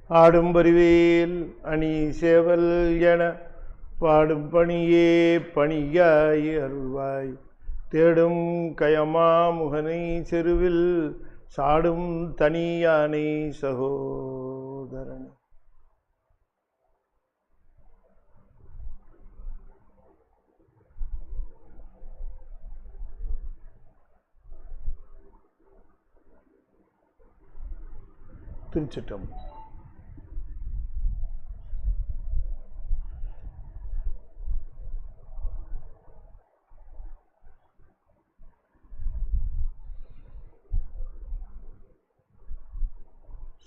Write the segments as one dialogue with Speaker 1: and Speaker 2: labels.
Speaker 1: ஆடும் பரிவேல் அணி சேவல் என பாடும் பணியே பணியாய் அருள்வாய். தேடும் கயமா முகனை செருவில் சாடும் தனியானை சகோதரன். திருச்சிட்டம்.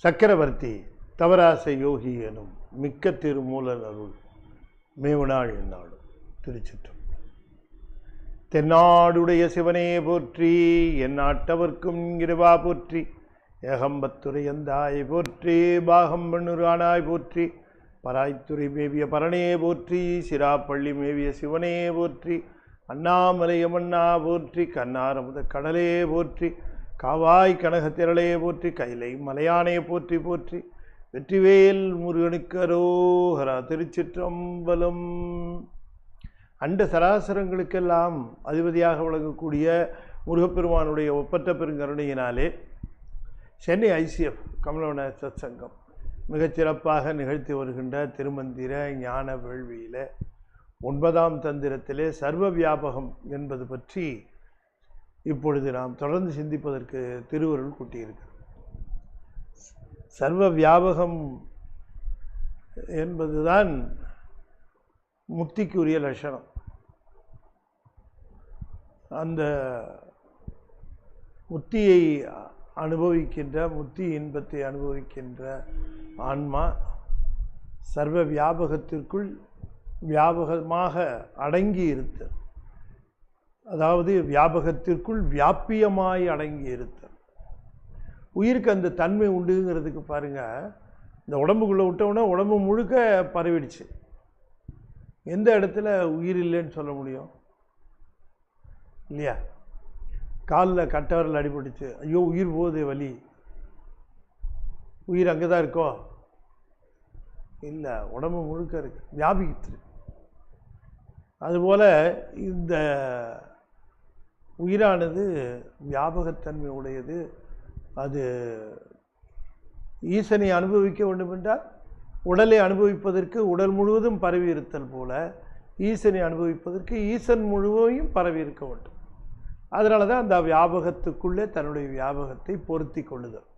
Speaker 1: சக்கரவர்த்தி தவராசை யோகி எனும் மிக்க திருமூலன் அருள் மேவுநாள் என்னாடும். திருச்சிட்டம். தென்னாடுடைய சிவனே போற்றி, என் நாட்டவர்க்கும் இறைவா போற்றி, ஏகம்பத்துரையந்தாய் போற்றி, பாகம் பெண்ணுரானாய் போற்றி, பராய்த்துறை மேவிய பரணே போற்றி, சிராப்பள்ளி மேவிய சிவனே போற்றி, அண்ணாமலையமண்ணா போற்றி, கண்ணாரமுத கடலே போற்றி, காவாய் கனகத்திரளே போற்றி, கைலை மலையானே போற்றி போற்றி, வெற்றிவேல் முருகனுக்கு அரோகரா. திருச்சிற்றம்பலம். அண்ட சராசரங்களுக்கெல்லாம் அதிபதியாக விளங்கக்கூடிய முருகப்பெருமானுடைய ஒப்பற்ற பெருங்கருணையினாலே சென்னை ICF கமலவன சத்சங்கம் மிகச்சிறப்பாக நிகழ்த்தி வருகின்ற திருமந்திர ஞான வேள்வியில் 9ஆம் தந்திரத்திலே சர்வ வியாபகம் என்பது பற்றி இப்பொழுது நாம் தொடர்ந்து சிந்திப்பதற்கு திருவருள் கூட்டியிருக்கிறது. சர்வ வியாபகம் என்பதுதான் முக்திக்குரிய லட்சணம். அந்த முக்தியை அனுபவிக்கின்ற, முக்தி இன்பத்தை அனுபவிக்கின்ற ஆன்மா சர்வ வியாபகத்திற்குள் வியாபகமாக அடங்கி இருத்தல், அதாவது வியாபகத்திற்குள் வியாபியமாய் அடங்கி இருத்தல். உயிருக்கு அந்த தன்மை உண்டுங்கிறதுக்கு பாருங்க, இந்த உடம்புக்குள்ளே விட்டோம்னா உடம்பு முழுக்க பரவிடுச்சு. எந்த இடத்துல உயிர் இல்லைன்னு சொல்ல முடியும் இல்லையா? காலில் கட்டவரில் அடிபட்டுச்சு, ஐயோ உயிர் போகுது வலி, உயிர் அங்கே தான் இருக்கோ? இல்லை, உடம்பு முழுக்க இருக்கு, வியாபிக்கிட்டு. அதுபோல் இந்த உயிரானது வியாபகத்தன்மை உடையது. அது ஈசனை அனுபவிக்க வேண்டும் என்றால் உடலை அனுபவிப்பதற்கு உடல் முழுவதும் பரவி இருத்தல் போல ஈசனை அனுபவிப்பதற்கு ஈசன் முழுவதையும் பரவி இருக்க வேண்டும். அதனால தான் அந்த வியாபகத்துக்குள்ளே தன்னுடைய வியாபகத்தை பொருத்தி கொள்ளுதல்.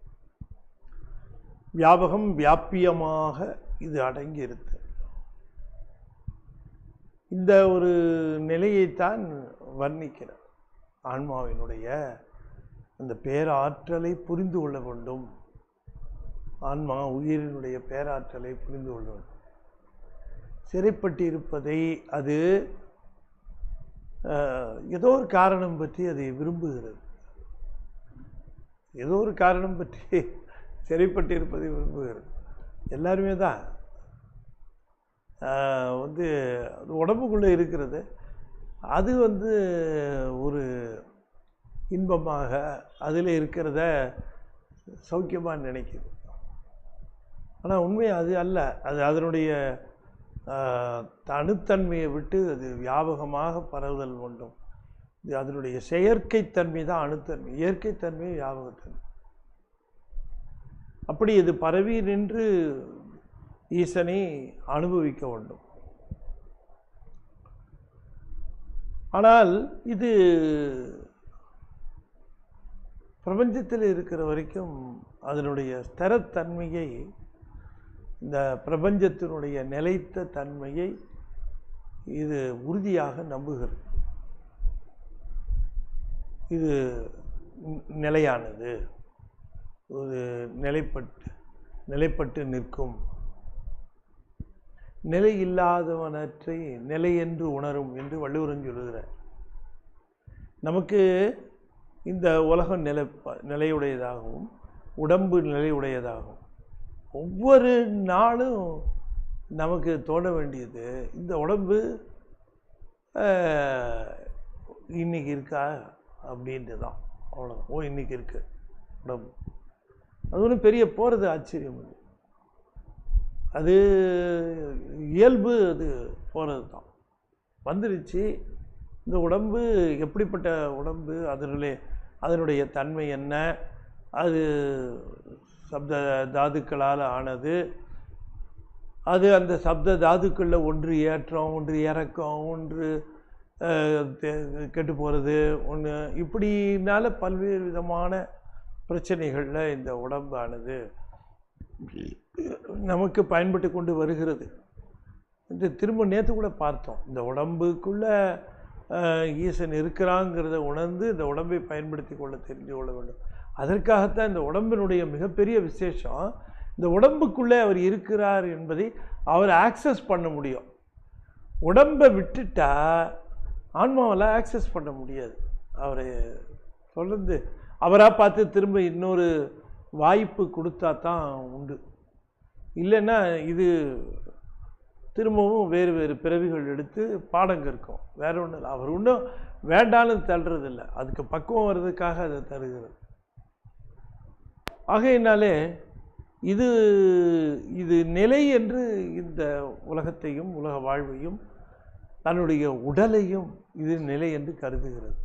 Speaker 1: வியாபகம் வியாபியமாக இது அடங்கி இருத்தல். இந்த ஒரு நிலையைத்தான் வர்ணிக்கிறார். ஆன்மாவினுடைய அந்த பேராற்றலை புரிந்து கொள்ள வேண்டும். ஆன்மா உயிரினுடைய பேராற்றலை புரிந்து கொள்ள வேண்டும். சிறைப்பட்டு இருப்பதை அது ஏதோ ஒரு காரணம் பற்றி அதை விரும்புகிறது. ஏதோ ஒரு காரணம் பற்றி சிறைப்பட்டு இருப்பதை விரும்புகிறது. எல்லாருமே தான் அது உடம்புக்குள்ளே இருக்கிறது. அது ஒரு இன்பமாக அதில் இருக்கிறத சௌக்கியமாக நினைக்குது. ஆனால் உண்மை அது அல்ல. அது அதனுடைய தனித்தன்மையை விட்டு அது வியாபகமாக பரவுதல் வேண்டும். இது அதனுடைய செயற்கைத்தன்மை தான் அணுத்தன்மை, இயற்கைத்தன்மை வியாபகத்தன்மை. அப்படி இது பரவி நின்று ஈசனை அனுபவிக்க வேண்டும். ஆனால் இது பிரபஞ்சத்தில் இருக்கிற வரைக்கும் அதனுடைய ஸ்திரத்தன்மையை, இந்த பிரபஞ்சத்தினுடைய நிலைத்த தன்மையை இது உறுதியாக நம்புகிறது. இது நிலையானது, ஒரு நிலைப்பட்டு நிற்கும், நிலை இல்லாதவனற்றை நிலை என்று உணரும் என்று வள்ளுவன் சொல்லுகிறார். நமக்கு இந்த உலகம் நிலையுடையதாகவும் உடம்பு நிலையுடையதாகவும் ஒவ்வொரு நாளும் நமக்கு தோண வேண்டியது, இந்த உடம்பு இன்னைக்கு இருக்கா அப்படின்ட்டு தான். அவ்வளோதான். இன்னைக்கு இருக்கு உடம்பு. அது ஒன்றும் பெரிய போகிறது ஆச்சரியம் இல்லை. அது இயல்பு, அது போகிறது தான். வந்துடுச்சு. இந்த உடம்பு எப்படிப்பட்ட உடம்பு, அதனுடைய தன்மை என்ன, அது சப்த தாதுக்களால் ஆனது, அது அந்த சப்த தாதுக்களில் ஒன்று ஏற்றம், ஒன்று இறக்கம், ஒன்று கெட்டு போகிறது, ஒன்று இப்படினால பல்வேறு விதமான பிரச்சனைகளில் இந்த உடம்பானது நமக்கு பயன்பட்டு கொண்டு வருகிறது. இந்த திரும்ப நேற்று கூட பார்த்தோம், இந்த உடம்புக்குள்ளே ஈசன் இருக்கிறாங்கிறத உணர்ந்து இந்த உடம்பை பயன்படுத்தி கொள்ள தெரிஞ்சு கொள்ள வேண்டும். அதற்காகத்தான் இந்த உடம்பினுடைய மிகப்பெரிய விசேஷம், இந்த உடம்புக்குள்ளே அவர் இருக்கிறார் என்பதை அவர் ஆக்சஸ் பண்ண முடியும். உடம்பை விட்டுட்டா ஆன்மாவில் ஆக்சஸ் பண்ண முடியாது. அவரை தொடர்ந்து அவராக பார்த்து திரும்ப இன்னொரு வாய்ப்பு கொடுத்தா தான் உண்டு. இல்லைன்னா இது திரும்பவும் வேறு வேறு பிறவிகள் எடுத்து பாடம் கற்கும். வேற ஒன்றும் இல்லை. அவர் ஒன்றும் வேண்டாலும் தள்ளுறதில்லை, அதுக்கு பக்குவம் வர்றதுக்காக அதை தருகிறது. ஆகையினாலே இது நிலை என்று இந்த உலகத்தையும் உலக வாழ்வையும் தன்னுடைய உடலையும் இது நிலை என்று கருதுகிறது.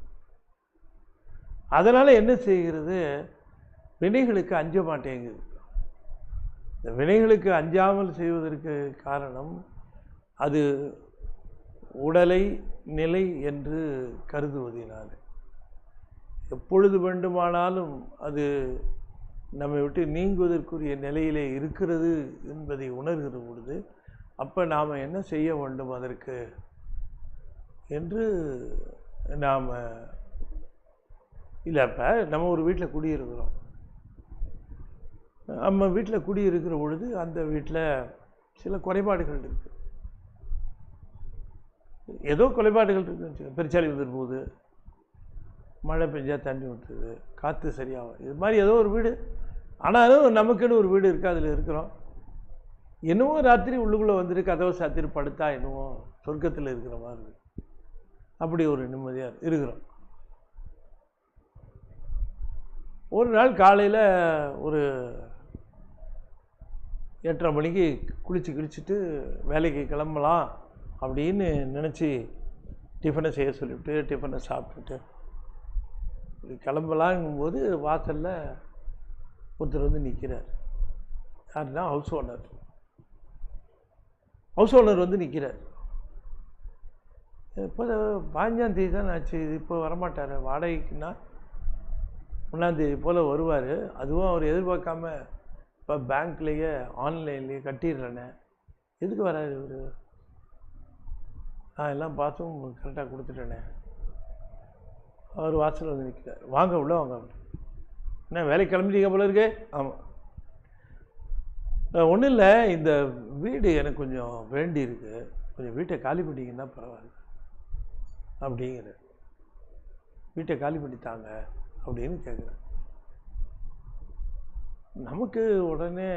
Speaker 1: அதனால் என்ன செய்கிறது, வினைகளுக்கு அஞ்ச மாட்டேங்குது. இந்த வினைகளுக்கு அஞ்சாமல் செய்வதற்கு காரணம், அது உடலை நிலை என்று கருதுவதினால். எப்பொழுது வேண்டுமானாலும் அது நம்மை விட்டு நீங்குவதற்குரிய நிலையிலே இருக்கிறது என்பதை உணர்கிற பொழுது, அப்போ நாம் என்ன செய்ய வேண்டும் அதற்கு என்று நாம் இல்லை. இப்போ நம்ம ஒரு வீட்டில் குடியிருக்கிறோம். நம்ம வீட்டில் குடியிருக்கிற பொழுது அந்த வீட்டில் சில குறைபாடுகள் இருக்குது. ஏதோ குறைபாடுகள் இருக்குன்னு, பெருச்சாளி வந்துடும் போது, மழை பெஞ்சால் தண்ணி ஊற்றுது, காற்று சரியாகும், இது மாதிரி ஏதோ ஒரு வீடு. ஆனாலும் நமக்குன்னு ஒரு வீடு இருக்குது, அதில் இருக்கிறோம். என்னவோ ராத்திரி உள்ளுக்குள்ளே வந்துட்டு கதவை சாத்திரி படுத்தா என்னவோ சொர்க்கத்தில் இருக்கிற மாதிரி இருக்குது. அப்படி ஒரு நிம்மதியாக இருக்கிறோம். ஒரு நாள் காலையில் ஒரு 8:30 மணிக்கு குளிச்சுட்டு வேலைக்கு கிளம்பலாம் அப்படின்னு நினச்சி டிஃபனை செய்ய சொல்லிவிட்டு டிஃபனை சாப்பிட்டுட்டு கிளம்பலாங்கும்போது வாசலில் ஒருத்தர் வந்து நிற்கிறார். யாருன்னா ஹவுஸ் ஓனர் வந்து நிற்கிறார். இப்போ 15ஆம் தேதி தான் ஆச்சு, இது இப்போ வரமாட்டார், வாடகைக்குன்னா 1ஆம் தேதி போல் வருவார். அதுவும் அவர் எதிர்பார்க்காம இப்போ பேங்க்லேயே ஆன்லைன்லேயே கட்டிடுறேனே, எதுக்கு வராரு இவர்? நான் எல்லாம் பார்த்தும் கரெக்டாக கொடுத்துட்டேனே. அவர் வாசல் வந்து நிற்கிறார். வாங்க உள்ள வாங்க. என்ன வேலை கிளம்பிட்டீங்க போல இருக்கு? ஆமாம். ஒன்றும் இல்லை, இந்த வீடு எனக்கு கொஞ்சம் வேண்டி இருக்கு, கொஞ்சம் வீட்டை காலி பண்ணிங்கன்னா பரவாயில்ல அப்படிங்கிற. வீட்டை காலி பண்ணித்தாங்க அப்படின்னு கேட்குறேன். நமக்கு உடனே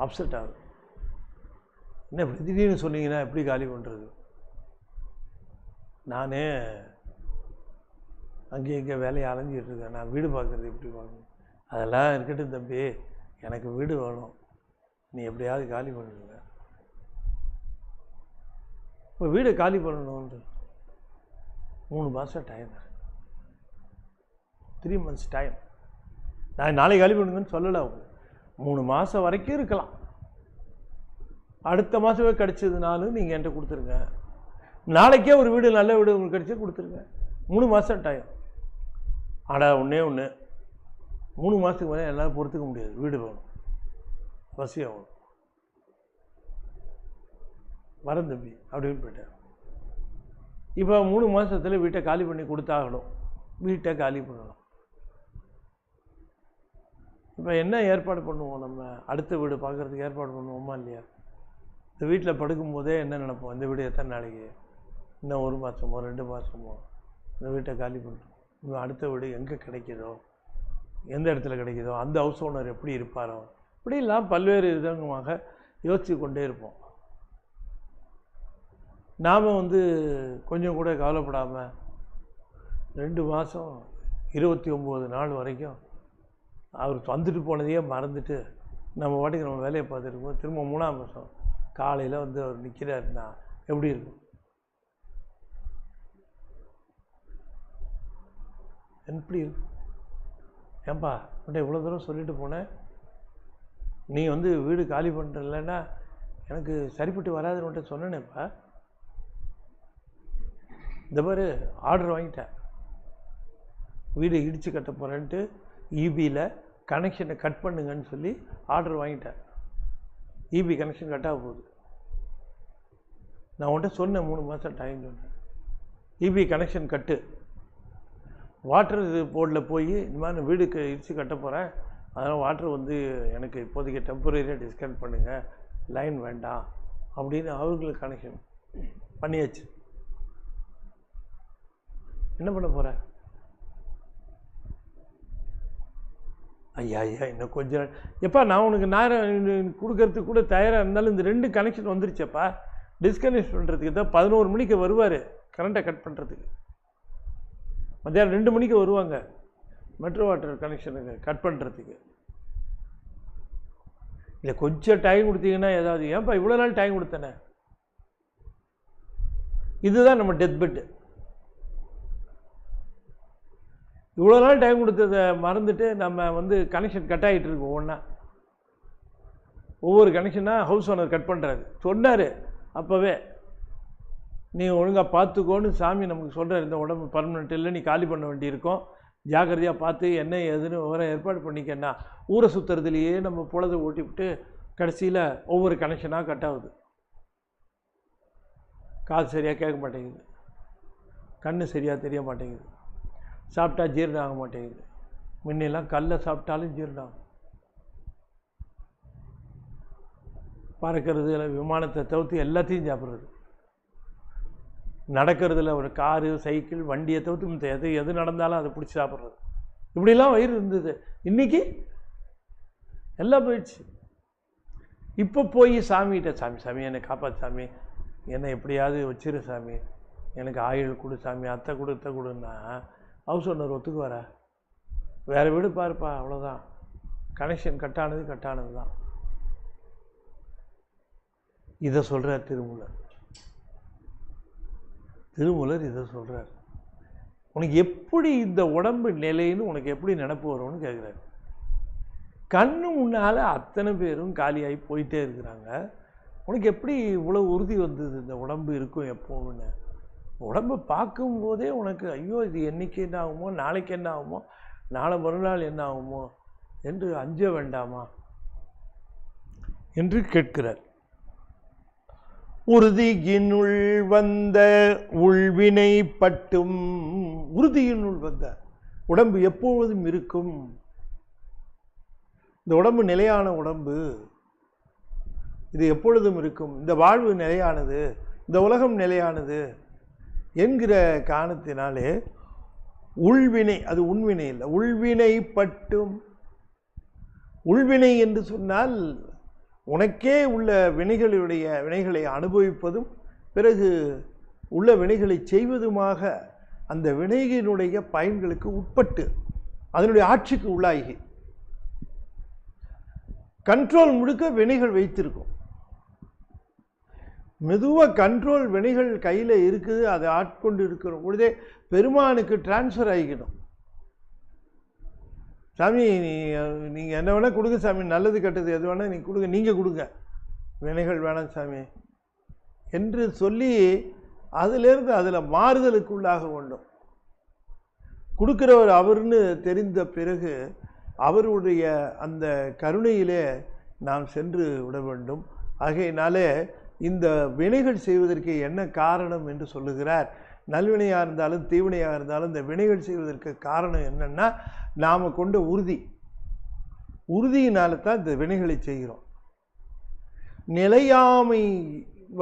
Speaker 1: அப்செட் ஆகுது. என்ன இப்படி திடீர்னு சொன்னீங்கன்னா எப்படி காலி பண்ணுறது? நானே அங்கே இங்கே வேலையை அலைஞ்சிட்டு இருக்கேன், நான் வீடு பார்க்குறது எப்படி பார்க்கணும்? அதெல்லாம் இருக்கட்டும் தம்பி, எனக்கு வீடு வேணும், நீ எப்படியாவது காலி பண்ணுங்க. இப்போ வீடை காலி பண்ணணும்னு 3 மாதம் டைம், 3 months டைம். நான் நாளைக்கு காலி பண்ணுங்கன்னு சொல்லலை. 3 மாதம் வரைக்கும் இருக்கலாம். அடுத்த மாதமே கிடச்சதுனாலும் நீங்கள் என்கிட்ட கொடுத்துருங்க. நாளைக்கே ஒரு வீடு, நல்ல வீடு உங்களுக்கு கிடச்சி கொடுத்துருங்க. 3 மாதம் டைம். ஆனால் ஒன்றே 3 மாதத்துக்கு மேலே என்னால் பொறுத்துக்க முடியாது. வீடு வேணும், வசதியாக வேணும். வரேன் தம்பி அப்படின்னு போயிட்டேன். இப்போ 3 மாதத்தில் வீட்டை காலி பண்ணி கொடுத்தாகணும். வீட்டை காலி பண்ணணும். இப்போ என்ன ஏற்பாடு பண்ணுவோம்? நம்ம அடுத்த வீடு பார்க்குறதுக்கு ஏற்பாடு பண்ணுவோமா இல்லையா? இந்த வீட்டில் படுக்கும்போதே என்ன நினைப்போம்? இந்த வீடு எத்தனை நாளைக்கு, இன்னும் 1 மாதமோ 2 மாதமோ இந்த வீட்டை காலி பண்ணுறோம். இன்னும் அடுத்த வீடு எங்கே கிடைக்குதோ, எந்த இடத்துல கிடைக்குதோ, அந்த ஹவுஸ் ஓனர் எப்படி இருப்பாரோ, இப்படிலாம் பல்வேறு விதமாக யோசித்து கொண்டே இருப்போம். நாம் கொஞ்சம் கூட கவலைப்படாமல் 2 மாதம் 29 நாள் வரைக்கும் அவர் வந்துட்டு போனதையே மறந்துட்டு நம்ம வாட்டுக்கு நம்ம வேலையை பார்த்துருக்கோம். திரும்ப 3ஆம் மாதம் காலையில் வந்து அவர் நிற்கிறாருன்னா எப்படி இருக்கும்? எப்படி இருக்கும்? ஏன்பா உன்ட்ட இவ்வளோ தூரம் சொல்லிட்டு போனேன், நீ வந்து வீடு காலி பண்ணுறலன்னா எனக்கு சரிப்பட்டு வராதுன்னு உன்ட்ட சொன்னேனேப்பா. இந்த மாதிரி ஆர்டர் வாங்கிட்டேன், வீடு இடித்து கட்ட போகிறேன்ட்டு இபியில் கனெக்ஷனை கட் பண்ணுங்கன்னு சொல்லி ஆர்டர் வாங்கிட்டேன். இபி கனெக்ஷன் கட்டாக போகுது. நான் உன்ட்ட சொன்னேன் 3 மாதம் டைம் சொன்னேன். இபி கனெக்ஷன் கட்டு, வாட்டர் போர்டில் போய் இந்த மாதிரி வீடுக்கு இடித்து கட்ட போகிறேன், அதனால் வாட்ரு வந்து எனக்கு இப்போதைக்கு டெம்பரரியாக டிஸ்கனெக்ட் பண்ணுங்கள், லைன் வேண்டாம் அப்படின்னு அவர்களுக்கு கனெக்ஷன் பண்ணியாச்சு. என்ன பண்ண போகிற? ஐயா இன்னும் கொஞ்சம் எப்பா நான் உனக்கு நேரம் கொடுக்கறதுக்கு கூட தயாராக இருந்தாலும் இந்த 2 கனெக்ஷன் வந்துருச்சப்பா. டிஸ்கனெக்ட் பண்ணுறதுக்கு தான் 11 மணிக்கு வருவார் கரண்ட்டை கட் பண்ணுறதுக்கு. மத்தியானம் 2 மணிக்கு வருவாங்க மெட்ரோ வாட்டர் கனெக்ஷனுக்கு கட் பண்ணுறதுக்கு. இல்லை கொஞ்சம் டைம் கொடுத்தீங்கன்னா ஏதாவது, ஏன்ப்பா இவ்வளோ நாள் டைம் கொடுத்தனே? இதுதான் நம்ம டெத் பெட்டு. இவ்வளோ நாள் டைம் கொடுத்ததை மறந்துட்டு நம்ம வந்து கனெக்ஷன் கட் ஆகிட்டு இருக்கோம். ஒவ்வொரு கனெக்ஷனாக ஹவுஸ் ஓனர் கட் பண்ணுறாரு. சொன்னார் அப்போவே, நீ ஒழுங்காக பார்த்துக்கோன்னு சாமி நமக்கு சொல்கிறார். இந்த உடம்பு பர்மனெண்ட் இல்லை, நீ காலி பண்ண வேண்டியிருக்கும், ஜாக்கிரதையாக பார்த்து என்ன ஏதுன்னு விவரம் ஏற்பாடு பண்ணிக்கன்னா. ஊரை சுற்றுறதுலையே நம்ம பொழுதை ஓட்டிவிட்டு கடைசியில் ஒவ்வொரு கனெக்ஷனாக கட் ஆகுது. காது சரியாக கேட்க மாட்டேங்குது, கண்ணு சரியாக தெரிய மாட்டேங்குது, சாப்பிட்டா ஜீரணம் ஆக மாட்டேங்குது. முன்னெல்லாம் கல்லை சாப்பிட்டாலும் ஜீரணம் ஆகும். பறக்கிறது இல்லை, விமானத்தை தவிர்த்து எல்லாத்தையும் சாப்பிட்றது. நடக்கிறதுல ஒரு காரு சைக்கிள் வண்டியை தவிர்த்து எது நடந்தாலும் அதை பிடிச்சி சாப்பிட்றது. இப்படிலாம் வயிறு இருந்தது. இன்றைக்கி எல்லாம் போயிடுச்சு. இப்போ போய் சாமிகிட்ட, சாமி என்னை காப்பாற்று சாமி, என்னை எப்படியாவது வச்சிரு சாமி, எனக்கு ஆயுள் கொடு சாமி, அத்தை கொடு இத்தை கொடுன்னா ஹவுஸ் ஓனர் ஒத்துக்கு வர? வேறு வீடு பாருப்பா, அவ்வளோதான். கனெக்ஷன் கட்டானது தான். இதை சொல்கிறார் திருமூலர் இதை சொல்கிறார். உனக்கு எப்படி இந்த உடம்பு நிலைன்னு உனக்கு எப்படி நினப்பு வரும்னு கேட்குறாரு. கண்ணு முன்னால் அத்தனை பேரும் காலியாகி போயிட்டே இருக்கிறாங்க, உனக்கு எப்படி இவ்வளோ உறுதி வந்தது இந்த உடம்பு இருக்கும் எப்போன்னு? உடம்பை பார்க்கும்போதே உனக்கு ஐயோ இது என்றைக்கு என்ன ஆகுமோ, நாளைக்கு என்ன ஆகுமோ, நாளை மறுநாள் என்ன ஆகுமோ என்று அஞ்ச வேண்டாமா என்று கேட்கிறார். உறுதியினுள் வந்த உள்வினை பட்டும், உறுதியினுள் வந்த உடம்பு எப்பொழுதும் இருக்கும். இந்த உடம்பு நிலையான உடம்பு, இது எப்பொழுதும் இருக்கும். இந்த வாழ்வு நிலையானது, இந்த உலகம் நிலையானது என்கிற காரணத்தினாலே உள்வினை, அது உண்வினை இல்லை, உள்வினை பட்டும். உள்வினை என்று சொன்னால் உனக்கே உள்ள வினைகளை அனுபவிப்பதும் பிறகு உள்ள வினைகளை செய்வதுமாக அந்த வினையினுடைய பயன்களுக்கு உட்பட்டு அதனுடைய ஆட்சிக்கு உள்ளாகி கண்ட்ரோல் முழுக்க வினைகள் வைத்திருக்கும். மெதுவாக கண்ட்ரோல் வினைகள் கையில் இருக்குது, அதை ஆட்கொண்டு இருக்கிற பொழுதே பெருமானுக்கு டிரான்ஸ்ஃபர் ஆகிக்கணும். சாமி நீங்கள் என்ன வேணால் கொடுங்க சாமி, நல்லது கெட்டது எது வேணால் நீங்கள் கொடுங்க, நீங்கள் கொடுங்க, வினைகள் வேணாம் சாமி என்று சொல்லி அதிலிருந்து அதில் மாறுதலுக்குள்ளாக வேண்டும். கொடுக்கிறவர் அவர்னு தெரிந்த பிறகு அவருடைய அந்த கருணையிலே நாம் சென்று விட வேண்டும். ஆகையினாலே இந்த வினைகள் செய்வதற்கு என்ன காரணம் என்று சொல்லுகிறார். நல்வினையாக இருந்தாலும் தீவினையாக இருந்தாலும் இந்த வினைகள் செய்வதற்கு காரணம் என்னென்னா நாம் கொண்ட உறுதியினால தான் இந்த வினைகளை செய்கிறோம். நிலையாமை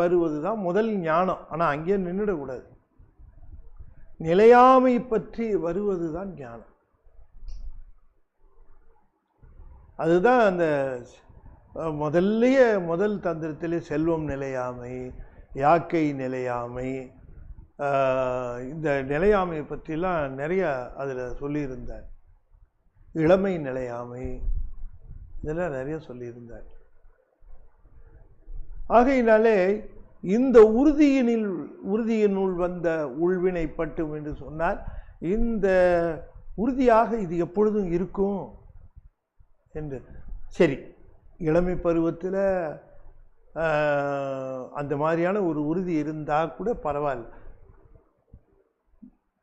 Speaker 1: வருவது தான் முதல் ஞானம். ஆனால் அங்கே நின்றுடக்கூடாது, நிலையாமை பற்றி வருவது தான் ஞானம். அதுதான் அந்த முதல் தந்திரத்திலே செல்வம் நிலையாமை, யாக்கை நிலையாமை, இந்த நிலையாமையை பற்றிலாம் நிறைய அதில் சொல்லியிருந்தார். இளமை நிலையாமை, இதெல்லாம் நிறைய சொல்லியிருந்தார். ஆகையினாலே இந்த உறுதியினுள் வந்த உள்வினை பட்டும் என்று சொன்னால், இந்த உறுதியாக இது எப்பொழுதும் இருக்கும் என்று. சரி, இளமை பருவத்தில் அந்த மாதிரியான ஒரு உறுதி இருந்தால் கூட பரவாயில்ல.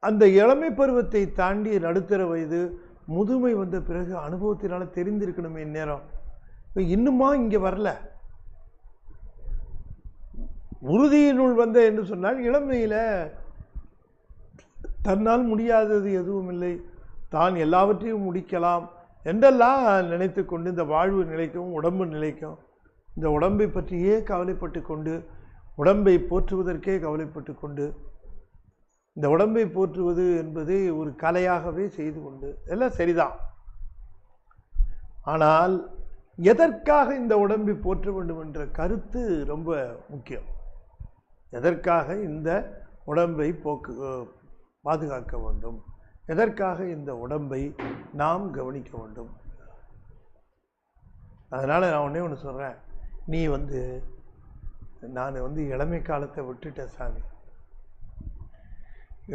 Speaker 1: அந்த இளமை பருவத்தை தாண்டி நடுத்தர வயது, முதுமை வந்த பிறகு அனுபவத்தினால தெரிந்திருக்கணுமே இந்நேரம். இப்போ இன்னுமா இங்கே வரல. உறுதியினுள் வந்த என்று சொன்னால், இளமையில் தன்னால் முடியாதது எதுவும் இல்லை, தான் எல்லாவற்றையும் முடிக்கலாம் என்றெல்லாம் நினைத்து கொண்டு இந்த வாழ்வு நிலைக்கும், உடம்பு நிலைக்கும், இந்த உடம்பை பற்றியே கவலைப்பட்டு கொண்டு, உடம்பை போற்றுவதற்கே கவலைப்பட்டு கொண்டு, இந்த உடம்பை போற்றுவது என்பது ஒரு கலையாகவே செய்து கொண்டு, எல்லாம் சரிதான். ஆனால் எதற்காக இந்த உடம்பை போற்ற வேண்டும் என்ற கருத்து ரொம்ப முக்கியம். எதற்காக இந்த உடம்பை பாதுகாக்க வேண்டும், எதற்காக இந்த உடம்பை நாம் கவனிக்க வேண்டும். அதனால் நான் ஒன்று சொல்கிறேன், நீ நான் இளமை காலத்தை விட்டுட்டேன் சாமி,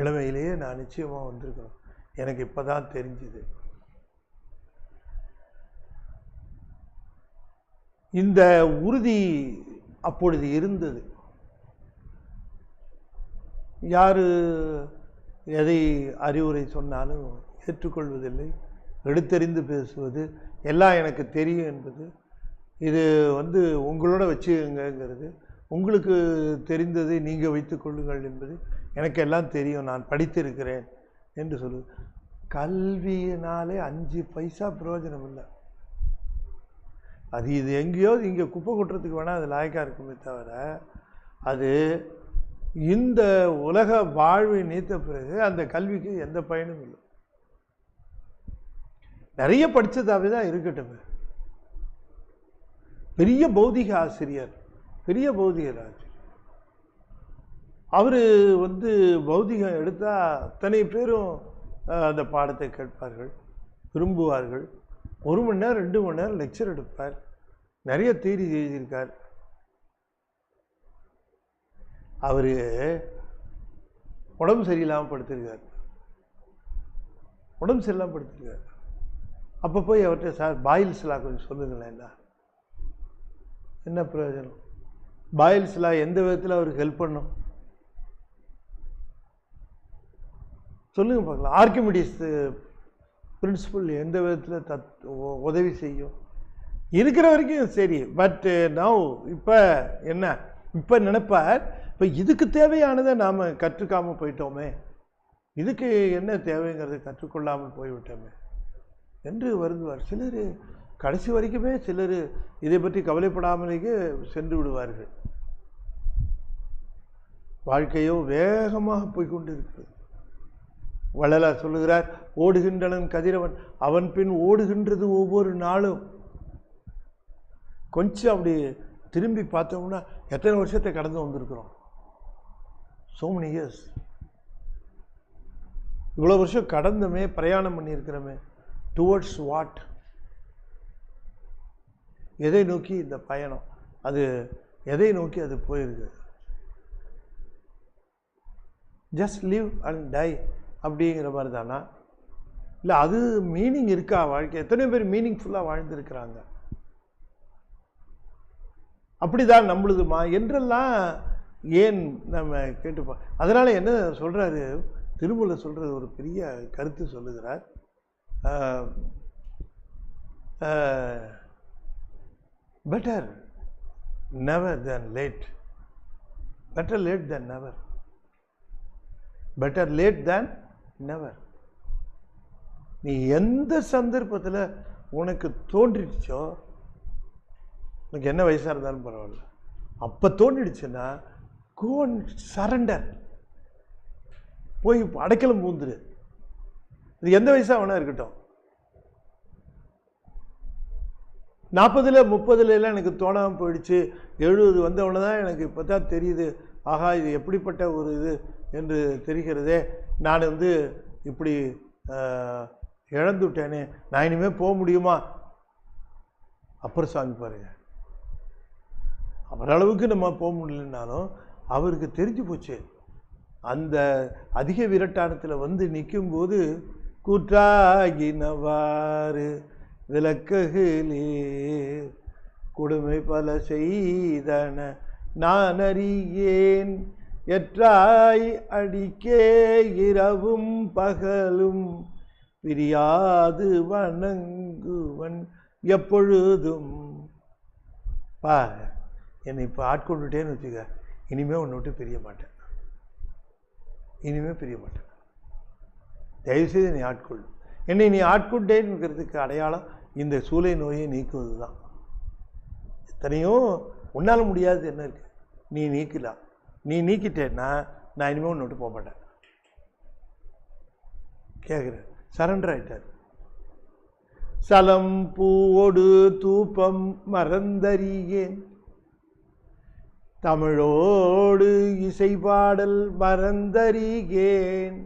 Speaker 1: இளமையிலேயே நான் நிச்சயமாக வந்திருக்கணும், எனக்கு இப்போ தான் தெரிஞ்சுது. இந்த உறுதி அப்பொழுது இருந்தது. யார் எதை அறிவுரை சொன்னாலும் ஏற்றுக்கொள்வதில்லை, எடுத்தறிந்து பேசுவது, எல்லாம் எனக்கு தெரியும் என்பது, இது உங்களோட வச்சுங்கிறது, உங்களுக்கு தெரிந்ததை நீங்கள் வைத்து கொள்ளுங்கள் என்பது, எனக்கு எல்லாம் தெரியும், நான் படித்திருக்கிறேன் என்று சொல்லுது. கல்வியினாலே 5 பைசா பிரயோஜனம் இல்லை. அது இது எங்கேயோ இங்கே குப்பை கொட்டுறதுக்கு வேணால் அது லாயக்காக இருக்குமே தவிர, அது இந்த உலக வாழ்வை நீத்த பிறகு அந்த கல்விக்கு எந்த பயனும் இல்லை. நிறைய படித்ததாகவே தான் இருக்கட்டும். பெரிய பௌதிக ஆசிரியர், பெரிய பௌதிக ஆசிரியர், அவர் பௌதிகம் எடுத்தால் அத்தனை பேரும் அந்த பாடத்தை கேட்பார்கள், விரும்புவார்கள். 1 மணி நேரம் 2 மணி நேரம் லெக்சர் எடுப்பார், நிறைய தியரி எழுதியிருக்கார். அவர் உடம்பு சரியில்லாமல் படுத்திருக்கார். அப்போ போய் அவர்கிட்ட, சார் பாயில்ஸ்லா கொஞ்சம் சொல்லுங்களேன், என்ன பிரயோஜனம்? பாயில்ஸ்லா எந்த விதத்தில் அவருக்கு ஹெல்ப் பண்ணும் சொல்லுங்க பார்க்கலாம். ஆர்கிமிடிஸ் பிரின்சிபல் எந்த விதத்தில் உதவி செய்யும்? இருக்கிற வரைக்கும் சரி. பட் நவ் இப்போ என்ன, இப்போ நினைப்பார், இப்போ இதுக்கு தேவையானதை நாம் கற்றுக்காமல் போயிட்டோமே, இதுக்கு என்ன தேவைங்கிறது கற்றுக்கொள்ளாமல் போய்விட்டோமே என்று வருந்துவார். சிலர் கடைசி வரைக்குமே சிலர் இதை பற்றி கவலைப்படாமலேயே சென்று விடுவார்கள். வாழ்க்கையோ வேகமாக போய்கொண்டு இருக்கிறது. வள்ளலார் சொல்லுகிறார், ஓடுகின்றனன் கதிரவன், அவன் பின் ஓடுகின்றது ஒவ்வொரு நாளும். கொஞ்சம் அப்படி திரும்பி பார்த்தோம்னா எத்தனை வருஷத்தை கடந்து வந்திருக்கிறோம். so many years. இவ்வளோ வருஷம் கடந்துமே, பிரயாணம் பண்ணியிருக்கிறோமே. Towards what? எதை நோக்கி இந்த பயணம்? அது எதை நோக்கி அது போயிருக்கு? ஜஸ்ட் லிவ் அண்ட் டை அப்படிங்கிற மாதிரி தானா? இல்லை அது மீனிங் இருக்கா வாழ்க்கை? எத்தனை பேர் மீனிங்ஃபுல்லாக வாழ்ந்துருக்கிறாங்க? அப்படிதான் நம்மளுதுமா என்றெல்லாம் ஏன் நம்ம கேட்டுப்போம். அதனால் என்ன சொல்கிறாரு திருமூலர், சொல்கிறது ஒரு பெரிய கருத்து சொல்லுகிறார். பெட்டர் நெவர் தென் லேட், பெட்டர் லேட் தென் நெவர், பெட்டர் லேட் தென் நெவர். நீ எந்த சந்தர்ப்பத்தில் உனக்கு தோன்றிடுச்சோ, உனக்கு என்ன வயசாக இருந்தாலும் பரவாயில்ல, அப்போ தோன்றிடுச்சுன்னா கோ அண்ட் சரண்டர், போய் அடைக்கலம் பூந்துரு. இது எந்த வயசாக வேணா இருக்கட்டும். 40 30 எனக்கு தோணாமல் போயிடுச்சு, 70 வந்தவொடனே தான் எனக்கு இப்போ தான் தெரியுது, ஆகா இது எப்படிப்பட்ட ஒரு இது என்று தெரிகிறதே, நான் இப்படி இழந்துவிட்டேனே, நான் இனிமேல் போக முடியுமா அப்பர் சாமி பாருங்க, அவரளவுக்கு நம்ம போக முடியலனாலும் அவருக்கு தெரிஞ்சு போச்சு. அந்த அதிக விரட்டானத்தில் வந்து நிற்கும்போது கூற்றாகினவாறு விளக்குகளே கொடுமை பல செய்தன நான் அறியேன் எற்றாய் அடிக்கே இரவும் பகலும் பிரியாது வணங்குவன் எப்பொழுதும். பா என்னை இப்போ ஆட்கொண்டுட்டேன்னு வச்சுக்க, இனிமேல் உன்னை விட்டு பிரிய மாட்டேன், இனிமேல் பிரிய மாட்டேன், தயவுசெய்து நீ ஆட்கொள்ளு. என்னை நீ ஆட்கொண்டேங்கிறதுக்கு அடையாளம் இந்த சூளை நோயை நீக்குவது தான். எத்தனையோ உன்னால் முடியாது என்ன இருக்கு, நீ நீக்கலாம். நீ நீக்கிட்டேன்னா நான் இனிமேல் உன்னை விட்டு போக மாட்டேன். கேட்குறேன், சரண்டர் ஆயிட்டார். சலம் பூவோடு தூபம் மறந்தறியேன் தமிழோடு இசைபாடல் மறந்தறியேன்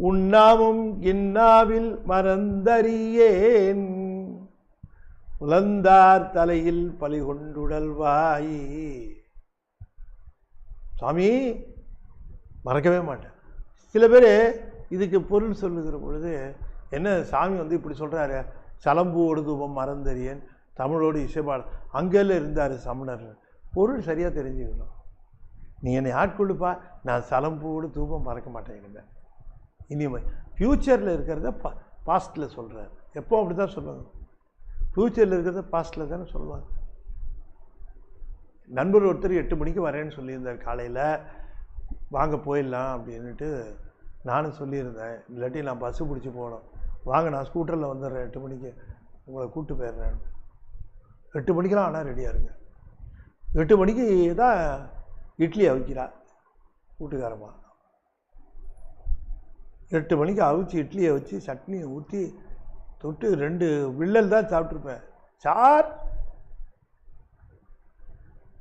Speaker 1: உண்ணாமும் இன்னாவில் மறந்தறியேன் உலந்தார் தலையில் பலிகொண்டுடல்வாய். சாமி மறக்கவே மாட்டேன். சில பேர் இதுக்கு பொருள் சொல்லுகிற பொழுது என்ன சாமி வந்து இப்படி சொல்கிறாரு, சலம்பூவோடு தூபம் மறந்தறியேன் தமிழோடு இசைபாடல், அங்கெல்லாம் இருந்தார் சமணர். பொருள் சரியாக தெரிஞ்சுக்கணும். நீ என்னை ஆட்கொள்ளுப்பா, நான் சலம்பூவோடு தூபம் மறக்க மாட்டேன். இனிமேல் இனிமேல் ஃப்யூச்சரில் இருக்கிறத பாஸ்டில் சொல்கிறார். எப்போ அப்படி தான் சொல்லுவாங்க, ஃப்யூச்சரில் இருக்கிறத பாஸ்டில் தானே சொல்லுவாங்க. நண்பர் ஒருத்தர் 8 மணிக்கு வரேன்னு சொல்லியிருந்தார் காலையில், வாங்க போயிடலாம் அப்படின்ட்டு நானும் சொல்லியிருந்தேன். இல்லாட்டி நான் பஸ்ஸு பிடிச்சி போகணும், வாங்க நான் ஸ்கூட்டரில் வந்துடுறேன், 8 மணிக்கு உங்களை கூப்பிட்டு போயிடுறேன். 8 மணிக்கெலாம் ஆனால் ரெடியாக இருங்க. 8 மணிக்கு தான் இட்லி அவிக்கிறா வீட்டுக்காரம்மா. 8 மணிக்கு அவிச்சு இட்லியை வச்சு சட்னியை ஊற்றி தொட்டு 2 வில்லல் தான் சாப்பிட்ருப்பேன். சார்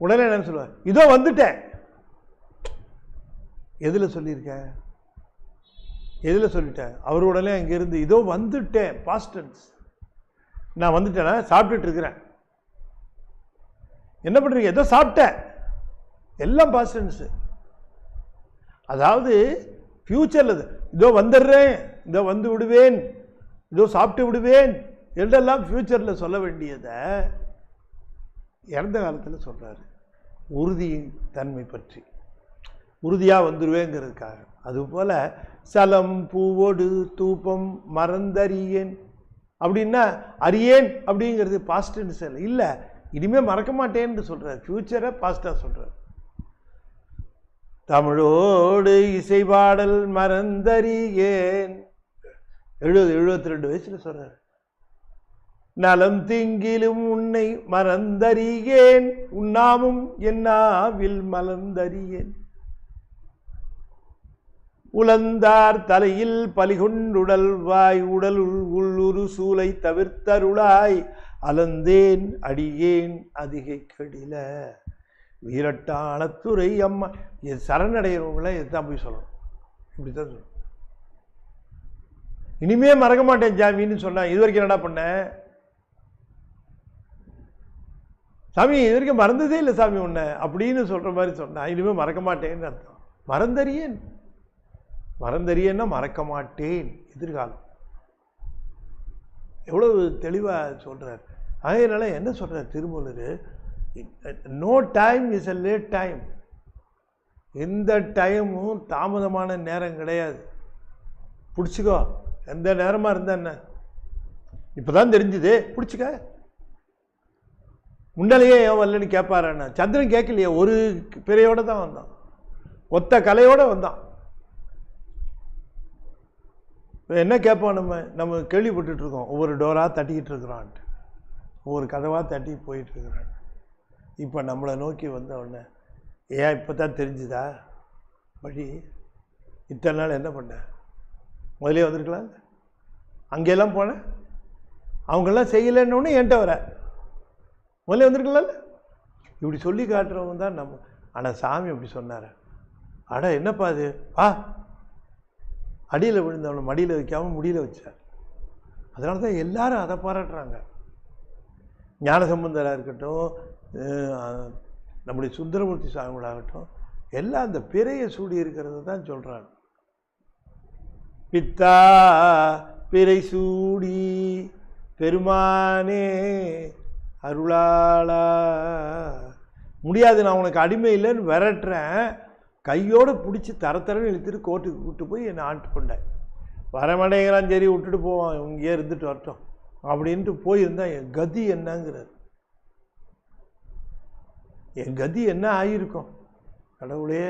Speaker 1: உடனே என்னன்னு சொல்லுவேன், இதோ வந்துட்டேன். எதில் சொல்லியிருக்கேன், எதில் சொல்லிட்டேன்? அவர் உடனே அங்கேருந்து இதோ வந்துட்டேன், பாஸ்ட் டென்ஸ். நான் வந்துட்டேன்னா சாப்பிட்டுட்டு இருக்கிறேன். என்ன பண்ணுறீங்க? ஏதோ சாப்பிட்டேன், எல்லாம் பாஸ்ட் டென்ஸு. அதாவது ஃப்யூச்சரில் இதோ வந்துடுறேன், இதோ வந்து விடுவேன், இதோ சாப்பிட்டு விடுவேன் என்றெல்லாம் ஃப்யூச்சரில் சொல்ல வேண்டியதை இறந்த காலத்தில் சொல்கிறாரு. உறுதியின் தன்மை பற்றி, உறுதியாக வந்துடுவேங்கிறதுக்காக. அதுபோல் சலம் பூவோடு தூபம் மறந்தறியேன் அப்படின்னா, அறியேன் அப்படிங்கிறது பாஸ்ட் டென்ஸ் இல்லை, இனிமேல் மறக்க மாட்டேன்னு சொல்கிறார். ஃப்யூச்சரை பாஸ்டாக சொல்கிறார். தமிழோடு இசைபாடல் மறந்தறியேன் 72 வயசில் சொல்கிறார். நலம் திங்கிலும் உன்னை மறந்தறியேன் உண்ணாமும் என்னாவில் மலர்ந்தறியேன் உலந்தார் தலையில் பலிகொண்டுடல் வாய் உடல் உள்ளுரு சூலை தவிர்த்தருளாய் அலந்தேன் அடியேன் அதிகை கடில வீரட்டானத்துறை அம்மா. சரணடைகிறவங்கள இதுதான் போய் சொல்லணும், இப்படித்தான் சொல்லணும். இனிமே மறக்க மாட்டேன் ஜாமின்னு சொன்னா, இது வரைக்கும் என்னடா பண்ண சாமி, இது வரைக்கும் மறந்ததே இல்லை சாமி உன்னை அப்படின்னு சொல்ற மாதிரி சொன்னா, இனிமே மறக்க மாட்டேன்னு அர்த்தம். மறந்தறியேன், மறந்தறியேன்னா மறக்க மாட்டேன், எதிர்காலம். எவ்வளவு தெளிவா சொல்றார். அதனால என்ன சொல்றார் திருமூலர், no time is a late time. எந்த டைமும் தாமதமான நேரம் கிடையாது. பிடிச்சிக்கோ, எந்த நேரமாக இருந்தா என்ன, இப்போதான் தெரிஞ்சுது, பிடிச்சிக்க. முன்னாலேயே ஏன் வரலன்னு கேட்பாராண்ணா. சந்திரன் கேட்கலையே, ஒரு பிறையோட தான் வந்தான், ஒத்த கலையோட வந்தான். என்ன கேட்போம், நம்ம கேள்விப்பட்டு இருக்கோம், ஒவ்வொரு டோராக தட்டிக்கிட்டு இருக்கிறான்ட்டு, ஒவ்வொரு கதவாக தட்டி போயிட்டு இருக்கிறான். இப்போ நம்மளை நோக்கி வந்த உடனே, ஏன் இப்போ தான் தெரிஞ்சுதா வழி, இத்தனை நாள் என்ன பண்ண, முதலே வந்திருக்கலாம், அங்கெல்லாம் போனேன், அவங்கெல்லாம் செய்யலைன்னு என்கிட்ட வர, முதலே வந்திருக்கலாம்ல. இப்படி சொல்லி காட்டுறவங்க தான் நம்ம. ஆனால் சாமி அப்படி சொன்னார். அட என்னப்பா அது, அடியில் விழுந்தவனை மடியில் வைக்காமல் முடியல வச்சார். அதனால தான் எல்லாரும் அதை பாராட்டுறாங்க. ஞானசம்பந்தராக இருக்கட்டும், நம்முடைய சுந்தரமூர்த்தி சுவாமிகளாகட்டும், எல்லாம் அந்த பிறையை சூடி இருக்கிறது தான் சொல்கிறாங்க. பித்தா பிறை சூடி பெருமானே அருளாளா, முடியாது நான் உனக்கு அடிமை இல்லைன்னு விரட்டுறேன், கையோடு பிடிச்சி தரத்தரன்னு இழுத்துட்டு கோர்ட்டுக்கு கூப்பிட்டு போய் என்னை ஆண்டு கொண்டேன். வரமடைங்கிறான், சரி விட்டுட்டு போவான், இங்கேயே இருந்துட்டு வரட்டும் அப்படின்ட்டு போயிருந்தா என் கதி என்னங்கிறார். என் கதி என்ன ஆகியிருக்கும் கடவுளே.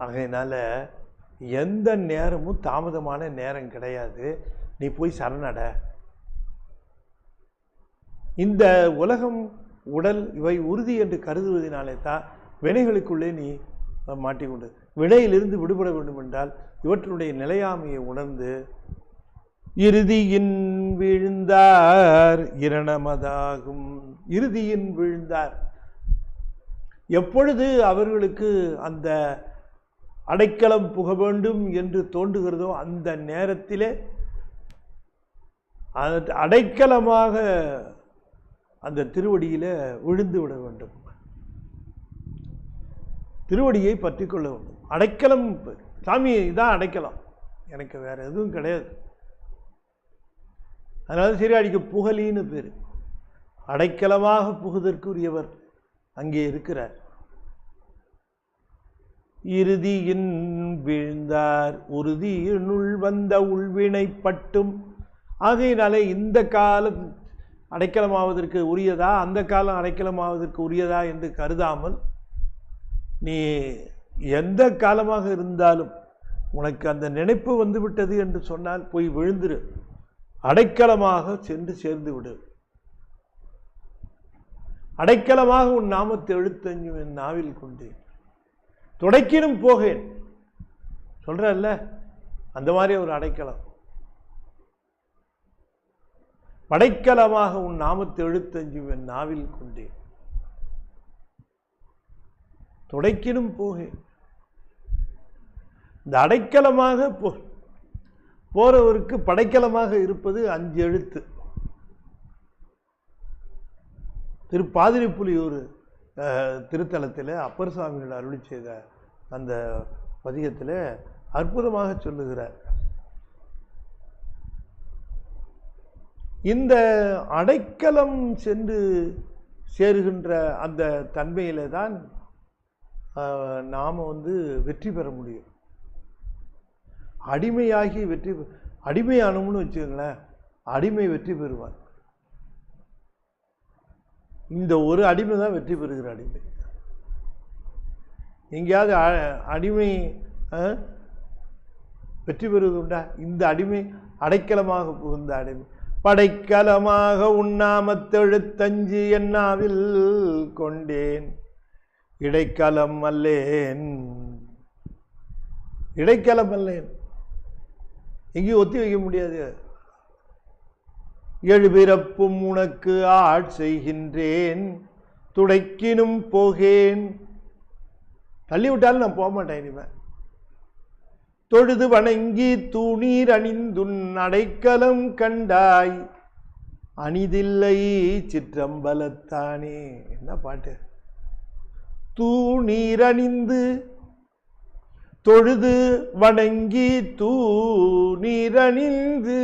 Speaker 1: ஆகையினால எந்த நேரமும் தாமதமான நேரம் கிடையாது. நீ போய் சரணட. இந்த உலகம், உடல் இவை உறுதி என்று கருதுவதனாலே தான் வினைகளுக்குள்ளே நீ மாட்டிக்கொண்டு வினையிலிருந்து விடுபட வேண்டும் என்றால் இவற்றுடைய நிலையாமையை உணர்ந்து இறுதியின் வீழ்ந்தார் இரணமதாகும். இறுதியின் வீழ்ந்தார், எப்பொழுது அவர்களுக்கு அந்த அடைக்கலம் புக வேண்டும் என்று தோன்றுகிறதோ அந்த நேரத்திலே அடைக்கலமாக அந்த திருவடியில விழுந்து விட வேண்டும். திருவடியை பற்றி கொள்ள வேண்டும். அடைக்கலம் சாமி இதான் அடைக்கலம், எனக்கு வேற எதுவும் கிடையாது. அதனால சீர்காழிக்கு புகலின்னு பேர். அடைக்கலமாக புகுதற்குரியவர் அங்கே இருக்கிறார். இறுதியின் வீழ்ந்தார் உறுதியினுள் வந்த உள்வினை பட்டும். ஆகையினாலே இந்த காலம் அடைக்கலமாவதற்கு உரியதா, அந்த காலம் அடைக்கலமாவதற்கு உரியதா என்று கருதாமல் நீ எந்த காலமாக இருந்தாலும் உனக்கு அந்த நினைப்பு வந்துவிட்டது என்று சொன்னால் போய் விழுந்துரு, அடைக்கலமாக சென்று சேர்ந்து விடு. அடைக்கலமாக உன் நாமத்தை எழுத்தஞ்சும் என் நாவில் கொண்டேன், துடைக்கினும் போகேன் சொல்றல்ல, அந்த மாதிரி ஒரு அடைக்கலம். படைக்கலமாக உன் நாமத்தை எழுத்தஞ்சும் என் நாவில் கொண்டேன், துடைக்கினும் போகேன். இந்த அடைக்கலமாக போறவருக்கு படைக்கலமாக இருப்பது 5 எழுத்து. திருப்பாதிரிப்புலியூர் திருத்தலத்தில் அப்பர் சுவாமிகள் அருளி செய்த அந்த பதிகத்தில் அற்புதமாக சொல்லுகிறார். இந்த அடைக்கலம் சென்று சேருகின்ற அந்த தன்மையில தான் நாம் வெற்றி பெற முடியும். அடிமையாகி அடிமையானோம்னு வச்சுக்கோங்களேன், அடிமை வெற்றி பெறுவான். இந்த ஒரு அடிமை தான் வெற்றி பெறுகிற அடிமை. எங்கேயாவது அடிமை வெற்றி பெறுவது உண்டா? இந்த அடிமை அடைக்கலமாக புகுந்த அடிமை. படைக்கலமாக உண்ணாமத்தெழுத்தஞ்சு என்னாவில் கொண்டேன், இடைக்கலம் அல்லேன். இடைக்கலம் அல்லேன், எங்கேயும் ஒத்தி வைக்க முடியாது. 7 பிறப்பும் உனக்கு செய்கின்றேன், துடைக்கினும் போகேன். தள்ளிவிட்டாலும் நான் போக மாட்டேன் இனிமே. தொழுது வணங்கி தூணீர் அணிந்துன் அடைக்கலம் கண்டாய், அணிதில்லை சிற்றம்பலத்தானே. என்ன பாட்டு! தூணீர் அணிந்து தொழுது வணங்கி தூணீர் அணிந்து.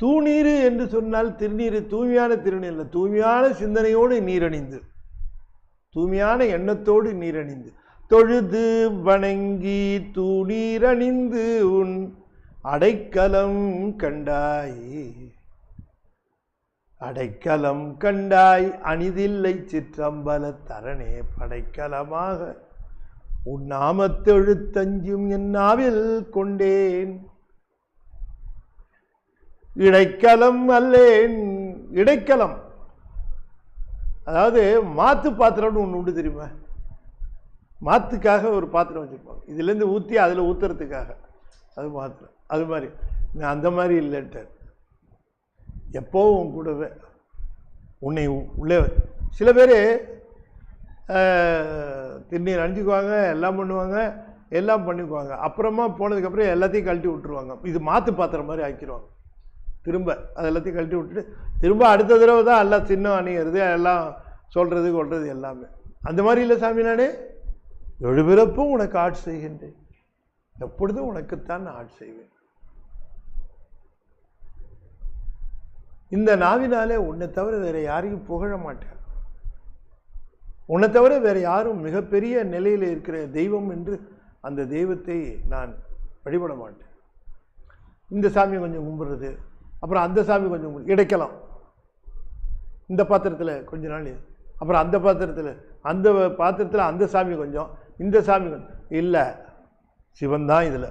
Speaker 1: தூணீர் என்று சொன்னால் திருநீர் தூய்மையான திருநீர் இல்லை, தூய்மையான சிந்தனையோடு நீரணிந்து, தூய்மையான எண்ணத்தோடு நீரணிந்து. தொழுது வணங்கி தூணீர் அணிந்து உன் அடைக்கலம் கண்டாய், அடைக்கலம் கண்டாய் அணிதில்லை சிற்றம்பலத்தரணே. படைக்கலமாக உன் நாமத்தெழுத்தஞ்சும் என் நாவில் கொண்டேன், இடைக்கலம் அல்லேன். இடைக்கலம் அதாவது மாத்து பாத்திரம்னு ஒன்று உண்டு தெரியுமா? மாத்துக்காக ஒரு பாத்திரம் வச்சுருப்பாங்க, இதுலேருந்து ஊற்றி அதில் ஊற்றுறதுக்காக அது மாத்திரம். அது மாதிரி நான் அந்த மாதிரி இல்லைன்ட்டார். எப்போவும் உன் கூடவே உன்னை உள்ளே. சில பேர் திருநீர் அணிஞ்சுக்குவாங்க, எல்லாம் பண்ணுவாங்க, எல்லாம் பண்ணிக்குவாங்க, அப்புறமா போனதுக்கப்புறம் எல்லாத்தையும் கழட்டி விட்டுருவாங்க. இது மாத்து பாத்திரம் மாதிரி ஆக்கிடுவாங்க. திரும்ப அதெல்லாத்தையும் கழட்டி விட்டுட்டு திரும்ப அடுத்த தடவை தான் எல்லாம் சின்னம் அணியிறது, எல்லாம் சொல்கிறது கொள்வது எல்லாமே. அந்த மாதிரி இல்லை சாமி, நானே எழுபிறப்பும் உனக்கு ஆட்சி செய்கின்றேன், எப்பொழுதும் உனக்குத்தான் நான் ஆட்சி செய்வேன். இந்த நாவினாலே உன்னை தவிர வேற யாரையும் புகழ மாட்டேன், உன்னை தவிர வேற யாரும் மிகப்பெரிய நிலையில் இருக்கிற தெய்வம் என்று அந்த தெய்வத்தை நான் வழிபட மாட்டேன். இந்த சாமி கொஞ்சம் கும்பிடுறது, அப்புறம் அந்த சாமி கொஞ்சம் இடைக்கலாம், இந்த பாத்திரத்தில் கொஞ்ச நாள், அப்புறம் அந்த பாத்திரத்தில் அந்த சாமி கொஞ்சம், இந்த சாமி கொஞ்சம். இல்லை, சிவன் தான் இதில்,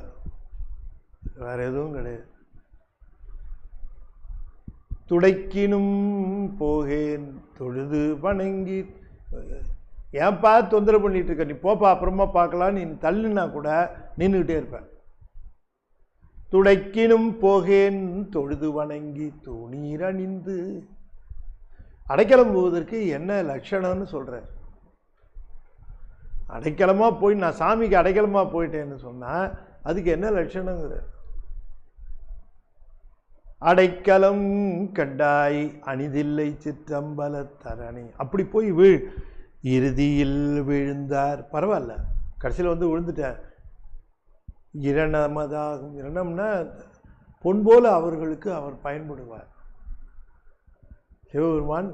Speaker 1: வேற எதுவும் கிடையாது. துடைக்கினும் போகேன் தொழுது வணங்கி, ஏன்பா தொந்தரவு பண்ணிட்டு இருக்க, நீ போப்பா அப்புறமா பார்க்கலாம், நீ தள்ளுனா கூட நின்றுக்கிட்டே இருப்பேன். துடைக்கினும் போகேன் தொழுது வணங்கி தூணீர் அணிந்து. அடைக்கலம் போவதற்கு என்ன லட்சணம்னு சொல்றார். அடைக்கலமா போய் நான் சாமிக்கு அடைக்கலமா போயிட்டேன்னு சொன்னா அதுக்கு என்ன லட்சணங்கிற. அடைக்கலம் கண்டாய் அணிதில்லை சிற்றம்பல தரணி. அப்படி போய் இறுதியில் விழுந்தார், பரவாயில்ல, கடைசியில் வந்து விழுந்துட்டார். இரணமதாகும், இரணம்னா பொன் போல அவர்களுக்கு அவர் பயன்படுவார். சிவபெருமான்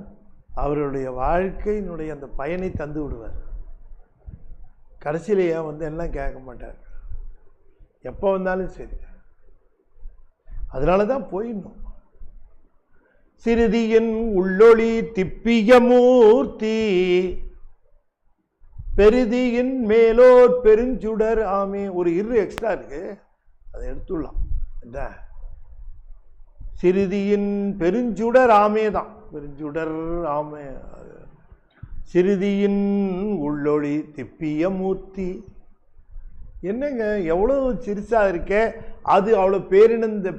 Speaker 1: அவர்களுடைய வாழ்க்கையினுடைய அந்த பயனை தந்து விடுவார். கடைசியிலேயே வந்து எல்லாம் கேட்க மாட்டார், எப்போ வந்தாலும் சரி. அதனால தான் போயிடணும். சிறுதியின் உள்ளொளி திப்பிய மூர்த்தி பெருதியின் மேலோர் பெருஞ்சுடர் ஆமே. ஒரு எக்ஸ்ட்ரா இருக்கு, அதை எடுத்துடலாம். சிறுதியின் பெருஞ்சுடர் ஆமே தான், பெருஞ்சுடர் ஆமே. சிறுதியின் உள்ளொளி திப்பிய மூர்த்தி. என்னங்க எவ்வளவு சிறுசா இருக்கே, அது அவ்வளோ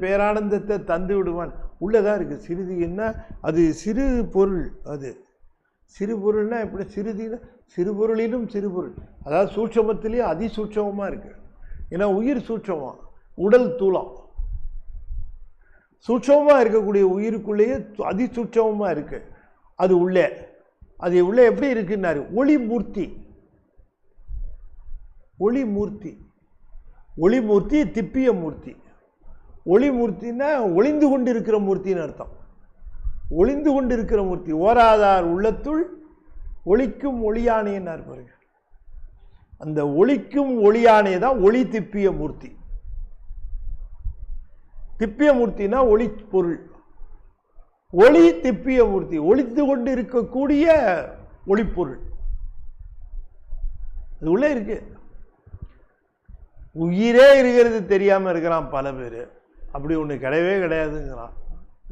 Speaker 1: பேரானந்தத்தை தந்து விடுவான். உள்ளதான் இருக்கு. சிறுதின்னா அது சிறு பொருள், அது சிறு பொருள்னா எப்படி? சிறுதினா சிறு பொருளிலும் சிறு பொருள், அதாவது சூட்சமத்திலேயே அதிசூட்சமாக இருக்கு. ஏன்னா உயிர் சூட்சமா, உடல் தூளம். சூட்சமாக இருக்கக்கூடிய உயிருக்குள்ளேயே அதிசூட்சமாக இருக்கு. அது உள்ளே, அது உள்ளே எப்படி இருக்குன்னாரு, ஒளி மூர்த்தி. ஒளி மூர்த்தி, ஒளி மூர்த்தி திப்பிய மூர்த்தி. ஒளி மூர்த்தின்னா ஒளிந்து கொண்டு இருக்கிற மூர்த்தின்னு அர்த்தம். ஒளிந்து கொண்டு இருக்கிற மூர்த்தி. ஓராதார் உள்ளத்துள் ஒளிக்கும் ஒளியானேன்னார் பாருங்க. அந்த ஒளிக்கும் ஒளியானே தான் ஒளி திப்பிய மூர்த்தி. திப்பிய மூர்த்தினா ஒளி பொருள், ஒளி திப்பிய மூர்த்தி, ஒளித்து கொண்டு இருக்கக்கூடிய ஒளிப்பொருள். அது உள்ளே இருக்கு. உயிரே இருக்கிறது தெரியாம இருக்கிறான் பல பேர். அப்படி ஒண்ணு கிடையவே கிடையாதுங்கிறான்,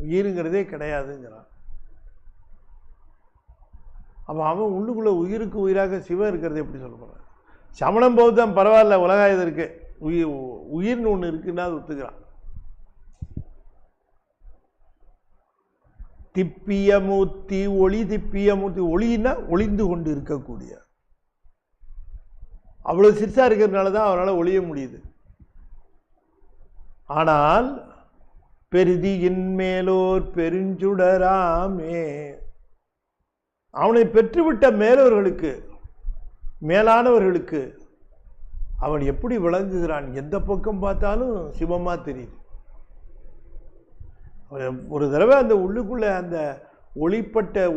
Speaker 1: உயிருங்கிறதே கிடையாதுங்கிறான். அப்ப அவன் உள்ளுக்குள்ள உயிருக்கு உயிராக சிவம் இருக்கிறது எப்படி சொல்ல போறான்? சமணம் பௌத்தம் பரவாயில்ல, உலகாயுதம் இருக்கு, உயிர்னு ஒண்ணு இருக்குன்னா அது ஒத்துக்கிறான். திப்பிய மூர்த்தி, ஒளி திப்பிய மூர்த்தி. ஒளின்னா ஒளிந்து கொண்டு இருக்கக்கூடிய, அவ்வளவு சிறுசா இருக்கிறதுனால தான் அவரால் ஒளிய முடியுது. ஆனால் பெருதியின் மேலோர் பெருஞ்சுடராமே, அவனை பெற்றுவிட்ட மேலோர்களுக்கு, மேலானவர்களுக்கு அவன் எப்படி விளங்குகிறான்? எந்த பக்கம் பார்த்தாலும் சிவமா தெரியுது. ஒரு தடவை அந்த உள்ளுக்குள்ள அந்த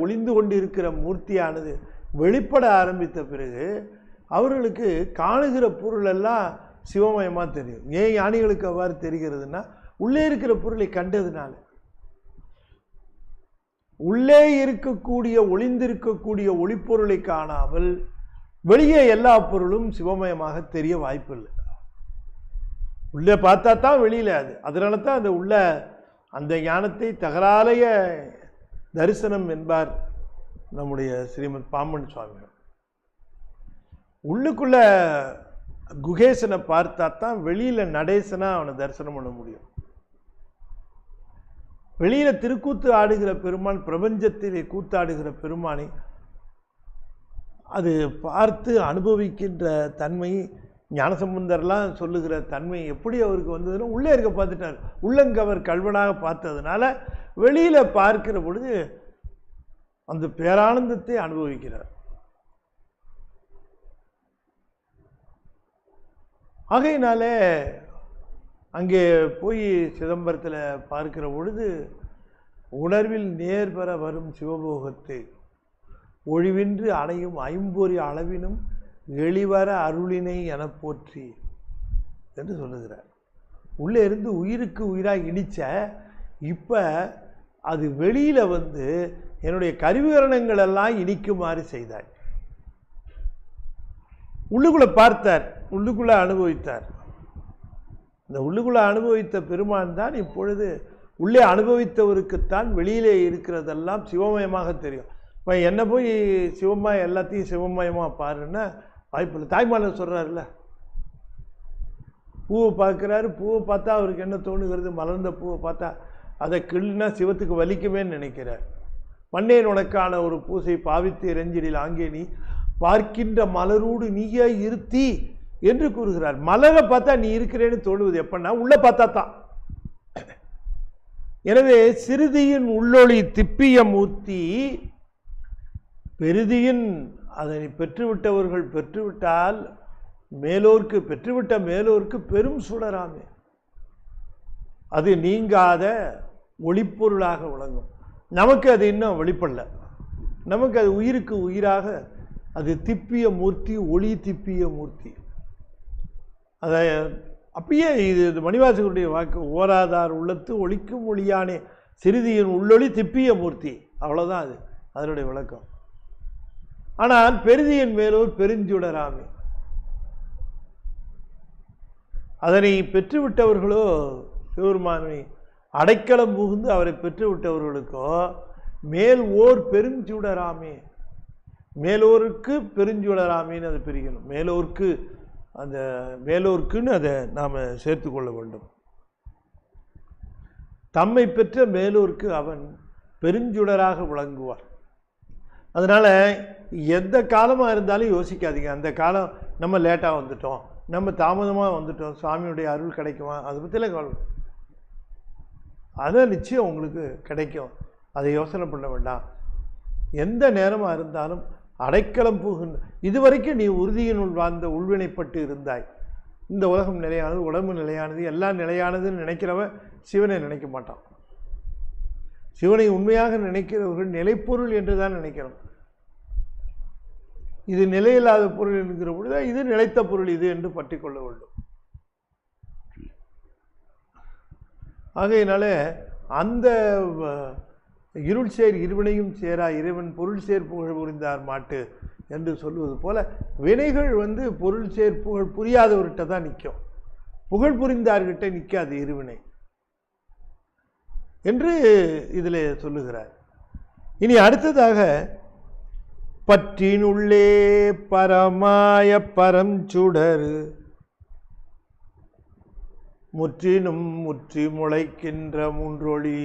Speaker 1: ஒளிந்து கொண்டு இருக்கிற மூர்த்தியானது வெளிப்பட ஆரம்பித்த பிறகு அவர்களுக்கு காணுகிற பொருள் எல்லாம் சிவமயமா தெரியும். ஏன் ஞானிகளுக்கு அவ்வாறு தெரிகிறதுனா, உள்ளே இருக்கிற பொருளை கண்டதுனால. உள்ளே இருக்கக்கூடிய ஒளிந்திருக்கக்கூடிய ஒளிப்பொருளை காணாமல் வெளியே எல்லா பொருளும் சிவமயமாக தெரிய வாய்ப்பு இல்லை. உள்ளே பார்த்தா தான் வெளியில அது. அதனால தான் அந்த உள்ள அந்த ஞானத்தை தகராலய தரிசனம் என்பார் நம்முடைய ஸ்ரீமத் பாம்பன் சுவாமிகள். உள்ளுக்குள்ள குகேசனை பார்த்தா தான் வெளியில நடேசனா அவனை தரிசனம் பண்ண முடியும். வெளியில திருக்கூத்து ஆடுகிற பெருமான், பிரபஞ்சத்திலே கூத்தாடுகிற பெருமானை அது பார்த்து அனுபவிக்கின்ற தன்மை ஞானசம்பந்தர்லாம் சொல்லுகிற தன்மை எப்படி அவருக்கு வந்ததுன்னா, உள்ளே இருக்க பார்த்துட்டார். உள்ளங்கவர் கல்வனாக பார்த்ததுனால வெளியில பார்க்கிற பொழுது அந்த பேரானந்தத்தை அனுபவிக்கிறார். ஆகையினாலே அங்கே போய் சிதம்பரத்தில் பார்க்கிற பொழுது உணர்வில் நேர்பெற வரும் சிவபோகத்தை ஒழிவின்றி அணையும் ஐம்பொறி அளவினும் எளிவர அருளினை என போற்றி என்று சொல்லுகிறார். உள்ளே இருந்து உயிருக்கு உயிராக இனிச்ச இப்போ அது வெளியில வந்து என்னுடைய கருவிகரணங்கள் எல்லாம் இனிக்குமாறு செய்தார். உள்ளுக்குள்ள பார்த்தார், உள்ளுக்குள்ள அனுபவித்தார். இந்த உள்ளுக்குள்ள அனுபவித்த பெருமான் தான் இப்பொழுது உள்ளே அனுபவித்தவருக்குத்தான் வெளியிலே இருக்கிறதெல்லாம் சிவமயமாக தெரியும். இப்போ என்ன போய் சிவமயம் எல்லாத்தையும் சிவமயமாக பாருன்னா வாய்ப்பில்லை. தாய்மானவர் சொல்கிறாருல்ல, பூவை பார்க்குறாரு, பூவை பார்த்தா அவருக்கு என்ன தோணுகிறது? மலர்ந்த பூவை பார்த்தா அதை கிள்ளுனா சிவத்துக்கு வலிக்குமேன்னு நினைக்கிறார். மண்ணேன் உனக்கான ஒரு பூசை பாவித்து இறைஞ்சிடில் ஆங்கே நீ பார்க்கின்ற மலரோடு நீயே இருத்தி என்று கூறுகிறார். மலரை பார்த்தா நீ இருக்கிறேன்னு தோணுவது எப்படின்னா உள்ள பார்த்தா தான். எனவே சிறுதியின் உள்ளொளி திப்பிய மூர்த்தி பெருதியின் அதனை பெற்றுவிட்டவர்கள் பெற்றுவிட்டால் மேலோர்க்கு பெற்றுவிட்ட மேலோர்க்கு பெரும் சுடராமே, அது நீங்காத ஒளிப்பொருளாக விளங்கும். நமக்கு அது இன்னும் வெளிப்படல. நமக்கு அது உயிருக்கு உயிராக அது திப்பிய மூர்த்தி, ஒளி திப்பிய மூர்த்தி. அதை அப்பயே இது மணிவாசகருடைய வாக்கு, ஓராதார் உள்ளத்து ஒளிக்கும் ஒளியானே சிறுதியின் உள்ளொளி திப்பிய மூர்த்தி. அவ்வளோதான் அது அதனுடைய விளக்கம். ஆனால் பெருதியின் மேலோர் பெருஞ்சுடராமே, அதனை பெற்றுவிட்டவர்களோ சிவபெருமானை அடைக்கலம் புகுந்து அவரை பெற்றுவிட்டவர்களுக்கோ மேல் ஓர் பெருஞ்சுடராமே, மேலோருக்கு பெருஞ்சுடராமின்னு அதை பிரிக்கணும். மேலோருக்கு அந்த மேலோருக்குன்னு அதை நாம் சேர்த்து கொள்ள வேண்டும். தம்மை பெற்ற மேலோருக்கு அவன் பெருஞ்சுடராக விளங்குவார். அதனால் எந்த காலமாக இருந்தாலும் யோசிக்காதீங்க. அந்த காலம் நம்ம லேட்டாக வந்துட்டோம், நம்ம தாமதமாக வந்துட்டோம், சுவாமியுடைய அருள் கிடைக்குமா, அதை பற்றிலாம் கவலை. அதான் நிச்சயம் உங்களுக்கு கிடைக்கும். அதை யோசனை பண்ண வேண்டாம். எந்த நேரமாக இருந்தாலும் அடைக்கலம் புகுந்த இதுவரைக்கும் நீ உறுதியினுள் வாழ்ந்த உள்வினைப்பட்டு இருந்தாய். இந்த உலகம் நிலையானது, உடம்பு நிலையானது, எல்லாம் நிலையானதுன்னு நினைக்கிறவன் சிவனை நினைக்க மாட்டான். சிவனை உண்மையாக நினைக்கிறவர்கள் நிலைப்பொருள் என்று தான் நினைக்கிறோம். இது நிலையில்லாத பொருள் என்கிற பொழுது இது நிலைத்த பொருள் இது என்று பற்றி கொள்ள வேண்டும். ஆகையினால அந்த இருள் சேர் இருவினையும் சேரா இறைவன் பொருள் சேர் புகழ் புரிந்தார் மாட்டு என்று சொல்லுவது போல வினைகள் வந்து பொருள் சேர் புகழ் புரியாதவர்கிட்ட தான் நிற்கும், புகழ் புரிந்தார்கிட்ட நிற்காது இருவினை என்று இதில் சொல்லுகிறார். இனி அடுத்ததாக பற்றினுள்ளே பரமாய பரஞ்சுடர் முற்றினும் முற்றி முளைக்கின்ற முன்றொளி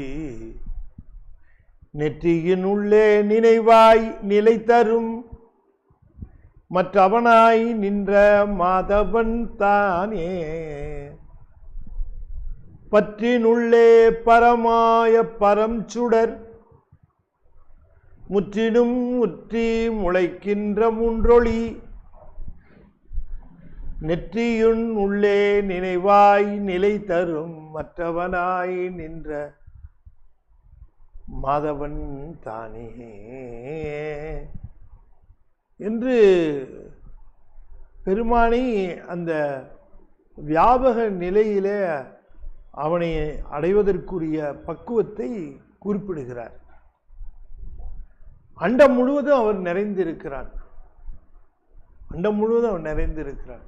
Speaker 1: நெற்றியினுள்ளே நினைவாய் நிலை தரும் மற்றவனாய் நின்ற மாதவன் தானே. பற்றினுள்ளே பரமாய பரஞ்சுடர் முற்றினும் முற்றி முளைக்கின்ற முன்றொளி நெற்றியுன் உள்ளே நினைவாய் நிலை தரும் மற்றவனாய் நின்ற மாதவன் தானே என்று பெருமானை அந்த வியாபக நிலையிலே அவனை அடைவதற்குரிய பக்குவத்தை குறிப்பிடுகிறார். அண்டம் முழுவதும் அவர் நிறைந்திருக்கிறான். அண்டம் முழுவதும் அவன் நிறைந்திருக்கிறான்.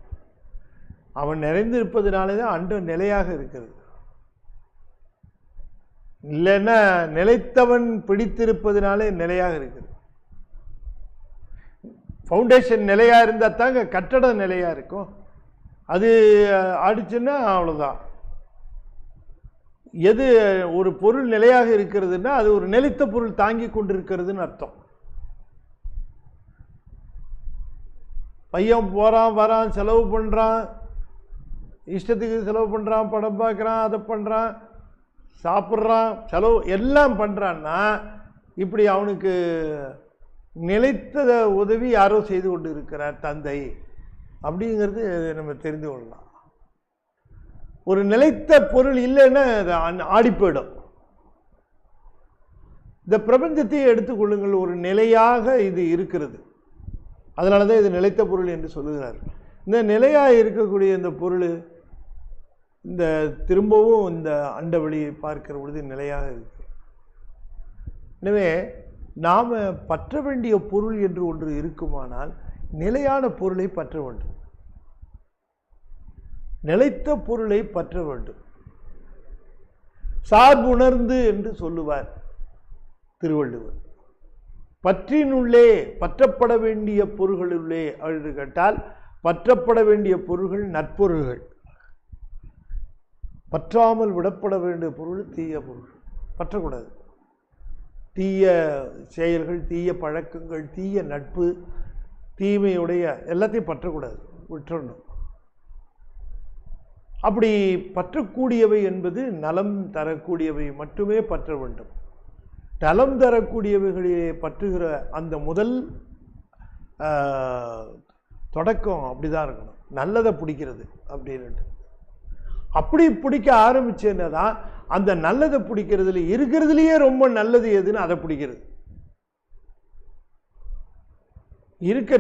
Speaker 1: அவன் நிறைந்திருப்பதனாலே தான் அண்டம் நிலையாக இருக்கிறது. இல்லைன்னா நிலைத்தவன் பிடித்திருப்பதனாலே நிலையாக இருக்குது. ஃபவுண்டேஷன் நிலையாக இருந்தால் தாங்க கட்டடம் நிலையாக இருக்கும். அது ஆடிச்சுன்னா அவ்வளோதான். எது ஒரு பொருள் நிலையாக இருக்கிறதுன்னா அது ஒரு நிலைத்த பொருள் தாங்கி கொண்டிருக்கிறதுன்னு அர்த்தம். பையன் போகிறான் வரான், செலவு பண்ணுறான், இஷ்டத்துக்கு செலவு பண்ணுறான், படம் பார்க்குறான், அதை பண்ணுறான், சாப்பிட்றான், செலவு எல்லாம் பண்ணுறான்னா இப்படி அவனுக்கு நிலைத்த உதவி யாரோ செய்து கொண்டு இருக்கிறார் தந்தை அப்படிங்கிறது நம்ம தெரிந்து கொள்ளலாம். ஒரு நிலைத்த பொருள் இல்லைன்னா ஆடி போயிடும். இந்த பிரபஞ்சத்தையே எடுத்துக்கொள்ளுங்கள், ஒரு நிலையாக இது இருக்கிறது. அதனால தான் இது நிலைத்த பொருள் என்று சொல்லுகிறார். இந்த நிலையாக இருக்கக்கூடிய இந்த பொருள் இந்த திரும்பவும் இந்த அண்டவெளியை பார்க்கிற பொழுது நிலையாக இருக்கு. எனவே நாம் பற்ற வேண்டிய பொருள் என்று ஒன்று இருக்குமானால் நிலையான பொருளை பற்ற வேண்டும், நிலைத்த பொருளை பற்ற வேண்டும். சார்புணர்ந்து என்று சொல்லுவார் திருவள்ளுவர். பற்றினுள்ளே பற்றப்பட வேண்டிய பொருள்களுள்ளே என்று கேட்டால் பற்றப்பட வேண்டிய பொருள்கள் நற்பொருள்கள், பற்றாமல் விடப்பட வேண்டிய பொருள் தீய பொருள். பற்றக்கூடாது. தீய செயல்கள், தீய பழக்கங்கள், தீய நட்பு, தீமையுடைய எல்லாத்தையும் பற்றக்கூடாது, விட்டுறணும். அப்படி பற்றக்கூடியவை என்பது நலம் தரக்கூடியவை மட்டுமே பற்ற வேண்டும். நலம் தரக்கூடியவைகளிலே பற்றுகிற அந்த முதல் தொடக்கம் அப்படிதான் இருக்கணும், நல்லதை பிடிக்கிறது அப்படின்னு. அப்படி பிடிக்க ஆரம்பிச்சேன்னா தான் அந்த நல்லதை பிடிக்கிறதுல இருக்கிறதுலையே ரொம்ப நல்லது எதுன்னு அதை பிடிக்கிறது.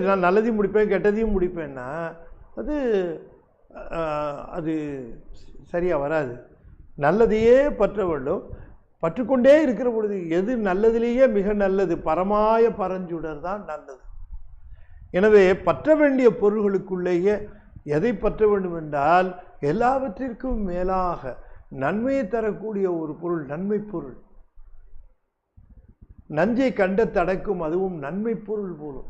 Speaker 1: நான் நல்லதையும் முடிப்பேன் கெட்டதையும் முடிப்பேன்னா அது அது சரியாக வராது. நல்லதையே பற்ற வேண்டும். பற்றுக்கொண்டே இருக்கிற பொழுது எது நல்லதிலேயே மிக நல்லது, பரமாய பரஞ்சுடர் தான் நல்லது. எனவே பற்ற வேண்டிய பொருள்களுக்குள்ளேயே எதை பற்ற வேண்டும் என்றால் எல்லாவற்றிற்கும் மேலாக நன்மையை தரக்கூடிய ஒரு பொருள், நன்மை பொருள். நஞ்சை கண்ட தடக்கும் அதுவும் நன்மை பொருள் போலும்.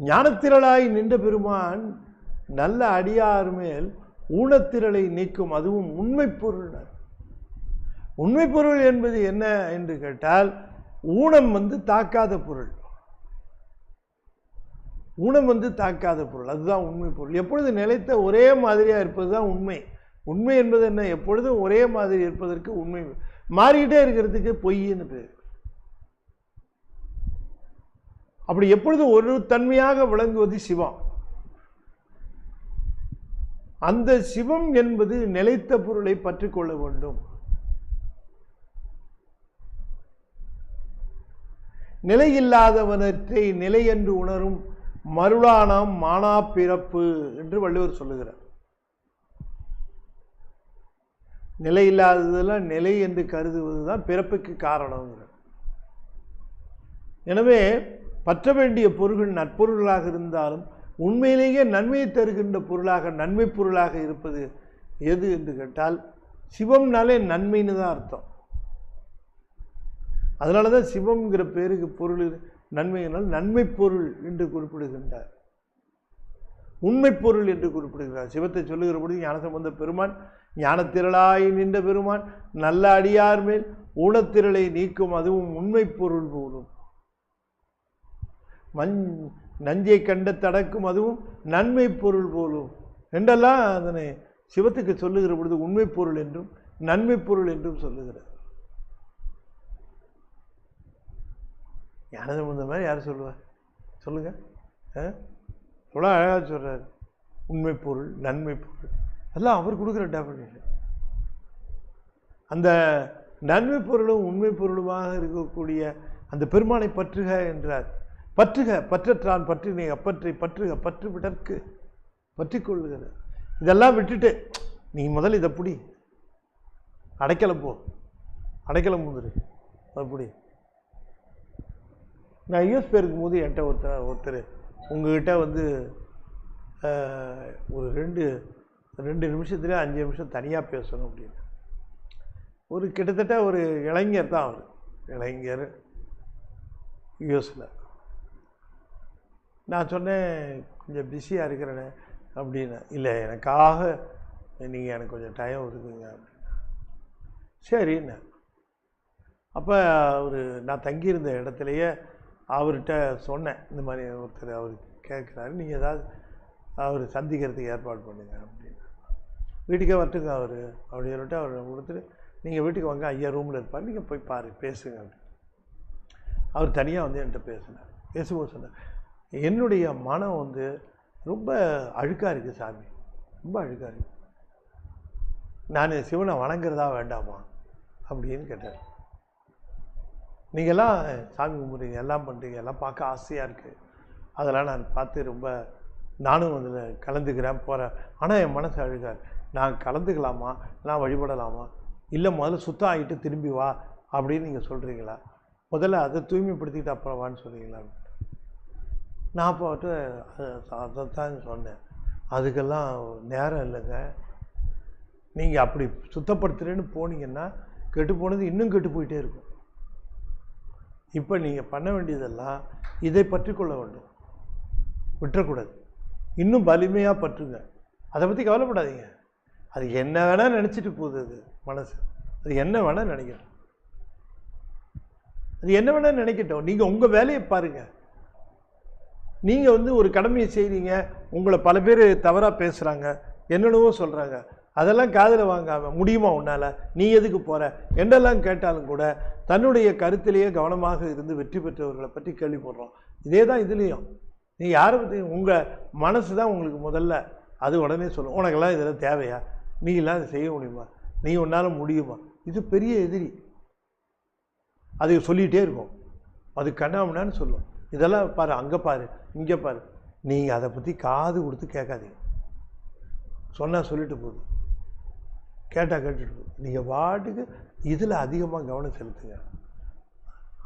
Speaker 1: ஞானத்திரளாய் நின்ற பெருமான் நல்ல அடியார் மேல் ஊனத்திரளை நீக்கும் அதுவும் உண்மை பொருள். உண்மை பொருள் என்பது என்ன என்று கேட்டால் ஊனம் தாக்காத பொருள். ஊனம் தாக்காத பொருள், அதுதான் உண்மை பொருள். எப்பொழுது நிலைத்த ஒரே மாதிரியா இருப்பதுதான் உண்மை. உண்மை என்பது என்ன? எப்பொழுதும் ஒரே மாதிரி இருப்பதற்கு உண்மை. மாறிக்கிட்டே இருக்கிறதுக்கு பொய்ன்னு பேர். அப்படி எப்பொழுதும் ஒரு தன்மையாக விளங்குவது சிவம். அந்த சிவம் என்பது நிலைத்த பொருளை பற்றிக் கொள்ள வேண்டும். நிலையில்லாதவனற்றை நிலை என்று உணரும் மருளானாம் மானா பிறப்பு என்று வள்ளுவர் சொல்லுகிறார். நிலை இல்லாததெல்லாம் நிலை என்று கருதுவதுதான் பிறப்புக்கு காரணம். எனவே பற்ற வேண்டிய பொருள்கள் நற்பொருள்களாக இருந்தாலும் உண்மையிலேயே நன்மையை தருகின்ற பொருளாக நன்மை பொருளாக இருப்பது எது என்று கேட்டால் சிவம்னாலே நன்மைன்னு தான் அர்த்தம். அதனால தான் சிவம்ங்கிற பேருக்கு பொருள் நன்மையினால் நன்மை பொருள் என்று குறிப்பிடுகின்றார், உண்மை பொருள் என்று குறிப்பிடுகிறார். சிவத்தை சொல்லுகிற பொழுது ஞானசம்பந்த பெருமான் ஞானத்திரளாய் நின்ற பெருமான் நல்ல அடியார் மேல் ஊனத்திரளை நீக்கும் அதுவும் உண்மை பொருள் போலும். நஞ்சை கண்ட தடக்கும் அதுவும் நன்மை பொருள் போலும் என்றெல்லாம் அதனை சிவத்துக்கு சொல்லுகிற பொழுது உண்மை பொருள் என்றும் நன்மை பொருள் என்றும் சொல்லுகிறார். ஞானசம்பந்த மாதிரி யார் சொல்லுவார் சொல்லுங்க? எவ்வளோ அழகாக சொல்றாரு. உண்மை பொருள் நன்மை பொருள் அதெல்லாம் அவர் கொடுக்குற டெஃபினிஷன். அந்த நன்மை பொருளும் உண்மை பொருளுமாக இருக்கக்கூடிய அந்த பெருமானை பற்றுக என்றார். பற்றுக, பற்றற்றான் பற்றினை அப்பற்றை பற்றுக, பற்று விடற்கு பற்றி கொள்ளுகிற. இதெல்லாம் விட்டுட்டு நீ முதல் இதை பிடி, அடைக்கலம் போ, அடைக்கலம் முந்திரு அப்படி. நான் யூஎஸ் போயிருக்கும் போது என்கிட்ட ஒருத்தர் உங்ககிட்ட ஒரு ரெண்டு நிமிஷத்துல 5 நிமிஷம் தனியாக பேசணும் அப்படின்னு. ஒரு கிட்டத்தட்ட ஒரு இளைஞர் தான் அவர், இளைஞர் யூஎஸில். நான் சொன்னேன் கொஞ்சம் பிஸியாக இருக்கிறேன்னு அப்படின்னு. இல்லை எனக்காக நீங்கள் எனக்கு கொஞ்சம் டைம் ஒதுக்குங்க அப்படின்னா. சரிண்ணே. அப்போ நான் தங்கியிருந்த இடத்துலையே அவர்கிட்ட சொன்னேன், இந்த மாதிரி ஒருத்தர் அவர் கேட்குறாரு, நீங்கள் ஏதாவது அவர் சந்திக்கிறதுக்கு ஏற்பாடு பண்ணுங்க அப்படின்னு. வீட்டுக்கே வரட்டுங்க அவர் அப்படின்னு சொல்லிட்டு அவர் கொடுத்துட்டு, நீங்கள் வீட்டுக்கு வாங்க, ஐயா ரூமில் இருப்பார், நீங்கள் போய் பேசுங்க அப்படின்னு. அவர் தனியாக வந்து என்கிட்ட பேசும்போது சொன்னார், என்னுடைய மனம் வந்து ரொம்ப அழுக்காக இருக்குது சாமி, ரொம்ப அழுக்காக இருக்குது, நான் சிவனை வணங்குறதா வேண்டாமா அப்படின்னு கேட்டார். நீங்கள்லாம் சாமி கும்பிட்றீங்க, எல்லாம் பண்ணுறீங்க, எல்லாம் பார்க்க ஆசையாக இருக்குது, அதெல்லாம் நான் பார்த்து ரொம்ப நானும் அதில் கலந்துக்கிறேன் போகிறேன், ஆனால் என் மனசு அழுகாது, நான் கலந்துக்கலாமா, நான் வழிபடலாமா, இல்லை முதல்ல சுத்தம் ஆகிட்டு திரும்பி வா அப்படின்னு நீங்கள் சொல்கிறீங்களா, முதல்ல அதை தூய்மைப்படுத்திக்கிட்டு அப்புறம் வான்னு சொல்கிறீங்களா. நான் அப்போ அதைத்தான் சொன்னேன், அதுக்கெல்லாம் நேரம் இல்லைங்க, நீங்கள் அப்படி சுத்தப்படுத்துகிறேன்னு போனீங்கன்னா கெட்டு போனது இன்னும் கெட்டு போயிட்டே இருக்கும். இப்போ நீங்கள் பண்ண வேண்டியதெல்லாம் இதை பற்றி கொள்ள வேண்டும், விட்டுறக்கூடாது, இன்னும் வலிமையாக பற்றுங்க, அதை பற்றி கவலைப்படாதீங்க. அது என்ன வேணால் நினச்சிட்டு போகுது, அது மனசு அது என்ன வேணால் நினைக்கட்டும், அது என்ன வேணால் நினைக்கட்டும், நீங்கள் உங்கள் வேலையை பாருங்கள். நீங்கள் வந்து ஒரு கடமையை செய்கிறீங்க, உங்களை பல பேர் தவறாக பேசுகிறாங்க, என்னென்னவோ சொல்கிறாங்க, அதெல்லாம் காதில் வாங்காமல் முடியுமா உன்னால், நீ எதுக்கு போகிற என்றெல்லாம் கேட்டாலும் கூட தன்னுடைய கருத்திலேயே கவனமாக இருந்து வெற்றி பெற்றவர்களை பற்றி கேள்விப்படுறோம். இதே தான் இதுலேயும், நீ யாரை பற்றி, உங்கள் மனசு தான் உங்களுக்கு முதல்ல அது உடனே சொல்லும், உனக்கெல்லாம் இதெல்லாம் தேவையா, நீ எல்லாம் அதை செய்ய முடியுமா, நீ உன்னால் முடியுமா, இது பெரிய எதிரி, அது சொல்லிகிட்டே இருக்கும், அது கண்ணாமண்ணான்னு சொல்லும், இதெல்லாம் பாரு, அங்கே பாரு, இங்கே பாரு, நீங்கள் அதை பற்றி காது கொடுத்து கேட்காதீங்க, சொன்னால் சொல்லிட்டு போகுது, கேட்டால் கேட்டுட்டு போகுது, நீங்கள் வாட்டுக்கு இதில் அதிகமாக கவனம் செலுத்துங்க.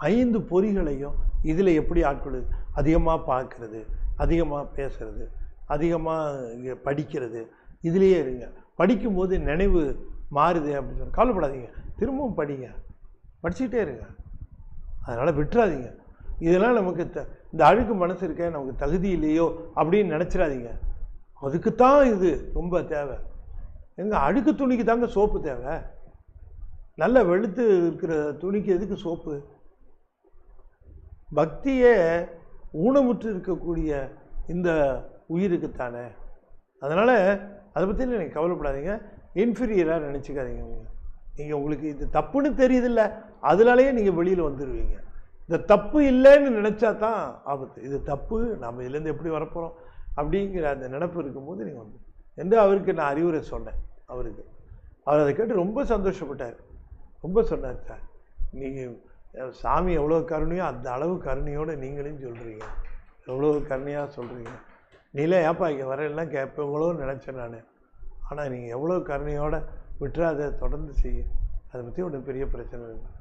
Speaker 1: 5 பொறிகளையும் இதில் எப்படி ஆட்கொள்ளுது, அதிகமாக பார்க்குறது, அதிகமாக பேசுறது, அதிகமாக படிக்கிறது, இதுலேயே இருங்க. படிக்கும்போது நினைவு மாறுது அப்படின்னு சொல்லி கவலைப்படாதீங்க, திரும்பவும் படிங்க, படிச்சுக்கிட்டே இருங்க, அதனால் விட்டுறாதீங்க. இதெல்லாம் நமக்கு இந்த அழுக்கு மனசு இருக்க நமக்கு தகுதி இல்லையோ அப்படின்னு நினச்சிடாதீங்க, அதுக்குத்தான் இது ரொம்ப தேவை. எங்கள் அழுக்கு துணிக்கு தாங்க சோப்பு தேவை, நல்ல வெளுத்து இருக்கிற துணிக்கு எதுக்கு சோப்பு? பக்தியே ஊனமுற்று இருக்கக்கூடிய இந்த உயிருக்குத்தானே. அதனால் அதை பற்றி நீங்கள் கவலைப்படாதீங்க, இன்ஃபீரியராக நினச்சிக்காதீங்க. நீங்கள் உங்களுக்கு இது தப்புன்னு தெரியுதில்ல, அதனாலேயே நீங்கள் வெளியில் வந்துடுவீங்க. இந்த தப்பு இல்லைன்னு நினச்சா தான் ஆபத்து, இது தப்பு, நம்ம இதுலேருந்து எப்படி வரப்போகிறோம் அப்படிங்கிற அந்த நினப்பு இருக்கும்போது நீங்கள் வந்து என்று அவருக்கு நான் அறிவுரை சொன்னேன். அவர் அதை கேட்டு ரொம்ப சந்தோஷப்பட்டார், ரொம்ப சொன்னார், சார் நீங்கள் சாமி எவ்வளோ கருணையோ அந்த அளவு கருணையோடு நீங்களும் சொல்கிறீங்க, எவ்வளோ கருணையாக சொல்கிறீங்க, நீலே ஏப்பா இங்கே வரையெல்லாம் கேட்பவங்களோ நினச்சேன் நான், ஆனால் நீங்கள் எவ்வளோ கருணையோடு விட்டுறாத, தொடர்ந்து செய்ய, அதை பற்றி ஒன்றும் பெரிய பிரச்சனை இல்லை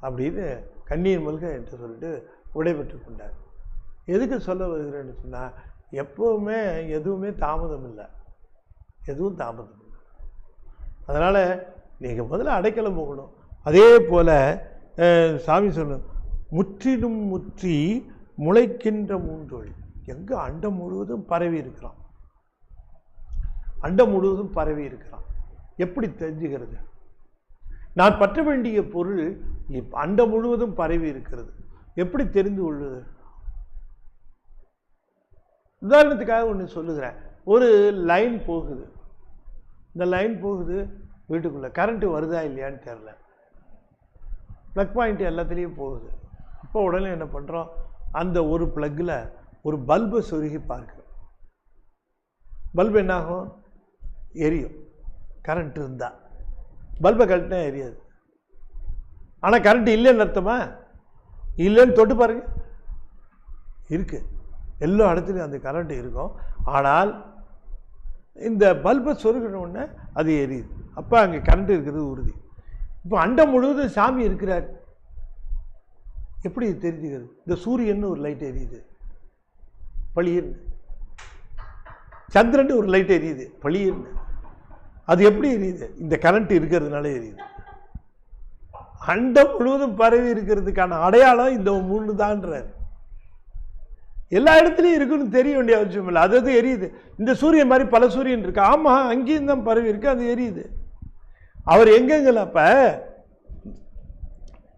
Speaker 1: அப்படின்னு கண்ணீர் மல்க என்று சொல்லிட்டு விடைபெற்று கொண்டார். எதுக்கு சொல்ல வருகிறேன்னு சொன்னால், எப்போவுமே எதுவுமே தாமதம் இல்லை, எதுவும் தாமதம் இல்லை. அதனால் நீங்கள் முதல்ல அடைக்கலம் போகணும். அதே போல் சாமி சொல்லணும், முற்றிலும் முற்றி முளைக்கின்ற மூன்றொழி. எங்கே அண்டம் முழுவதும் பரவி இருக்கிறான், அண்டம் முழுவதும் பரவி இருக்கிறான். எப்படி தெரிஞ்சுக்கிறது? நான் பற்ற வேண்டிய பொருள் அண்டம் முழுவதும் பரவி இருக்கிறது, எப்படி தெரிந்து கொள்வது? உதாரணத்துக்காக ஒன்று சொல்லுகிறேன். ஒரு லைன் போகுது, இந்த லைன் போகுது வீட்டுக்குள்ளே, கரண்ட்டு வருதா இல்லையான்னு தெரில, ப்ளக் பாயிண்ட் எல்லாத்துலேயும் போகுது. அப்போ உடனே என்ன பண்ணுறோம், அந்த ஒரு ப்ளக்கில் ஒரு பல்பை சொருகி பார்க்குறோம். பல்பு என்னாகும்? எரியும், கரண்ட் இருந்தால். பல்பை கழட்டினா எரியாது. ஆனால் கரண்ட் இல்லைன்னு அர்த்தமா? இல்லைன்னு தொட்டு பாருங்க, இருக்குது, எல்லா இடத்துலையும் அந்த கரண்ட் இருக்கும். ஆனால் இந்த பல்பை சொருகினோடனே அது எரியுது, அப்போ அங்கே கரண்ட் இருக்கிறது உறுதி. இப்போ அண்டம் முழுவதும் சாமி இருக்கிறார், எப்படி தெரிஞ்சுக்கிறது? இந்த சூரியன் ஒரு லைட் எரியுது பளியன்னு, சந்திரன் ஒரு லைட் எரியுது பளியன்னு, அது எப்படி எரியுது? இந்த கரண்ட் இருக்கிறதுனால எரியுது. அண்டம் முழுவதும் பரவி இருக்கிறதுக்கான அடையாளம் இந்த 3 தான்றார். எல்லா இடத்துலையும் இருக்குன்னு தெரிய வேண்டிய அவசியம் இல்லை, அது எரியுது. இந்த சூரியன் மாதிரி பல சூரியன் இருக்கு, ஆமாம் அங்கேயும் தான் பரவி இருக்கு, அது எரியுது. அவர் எங்கெங்கல அப்போ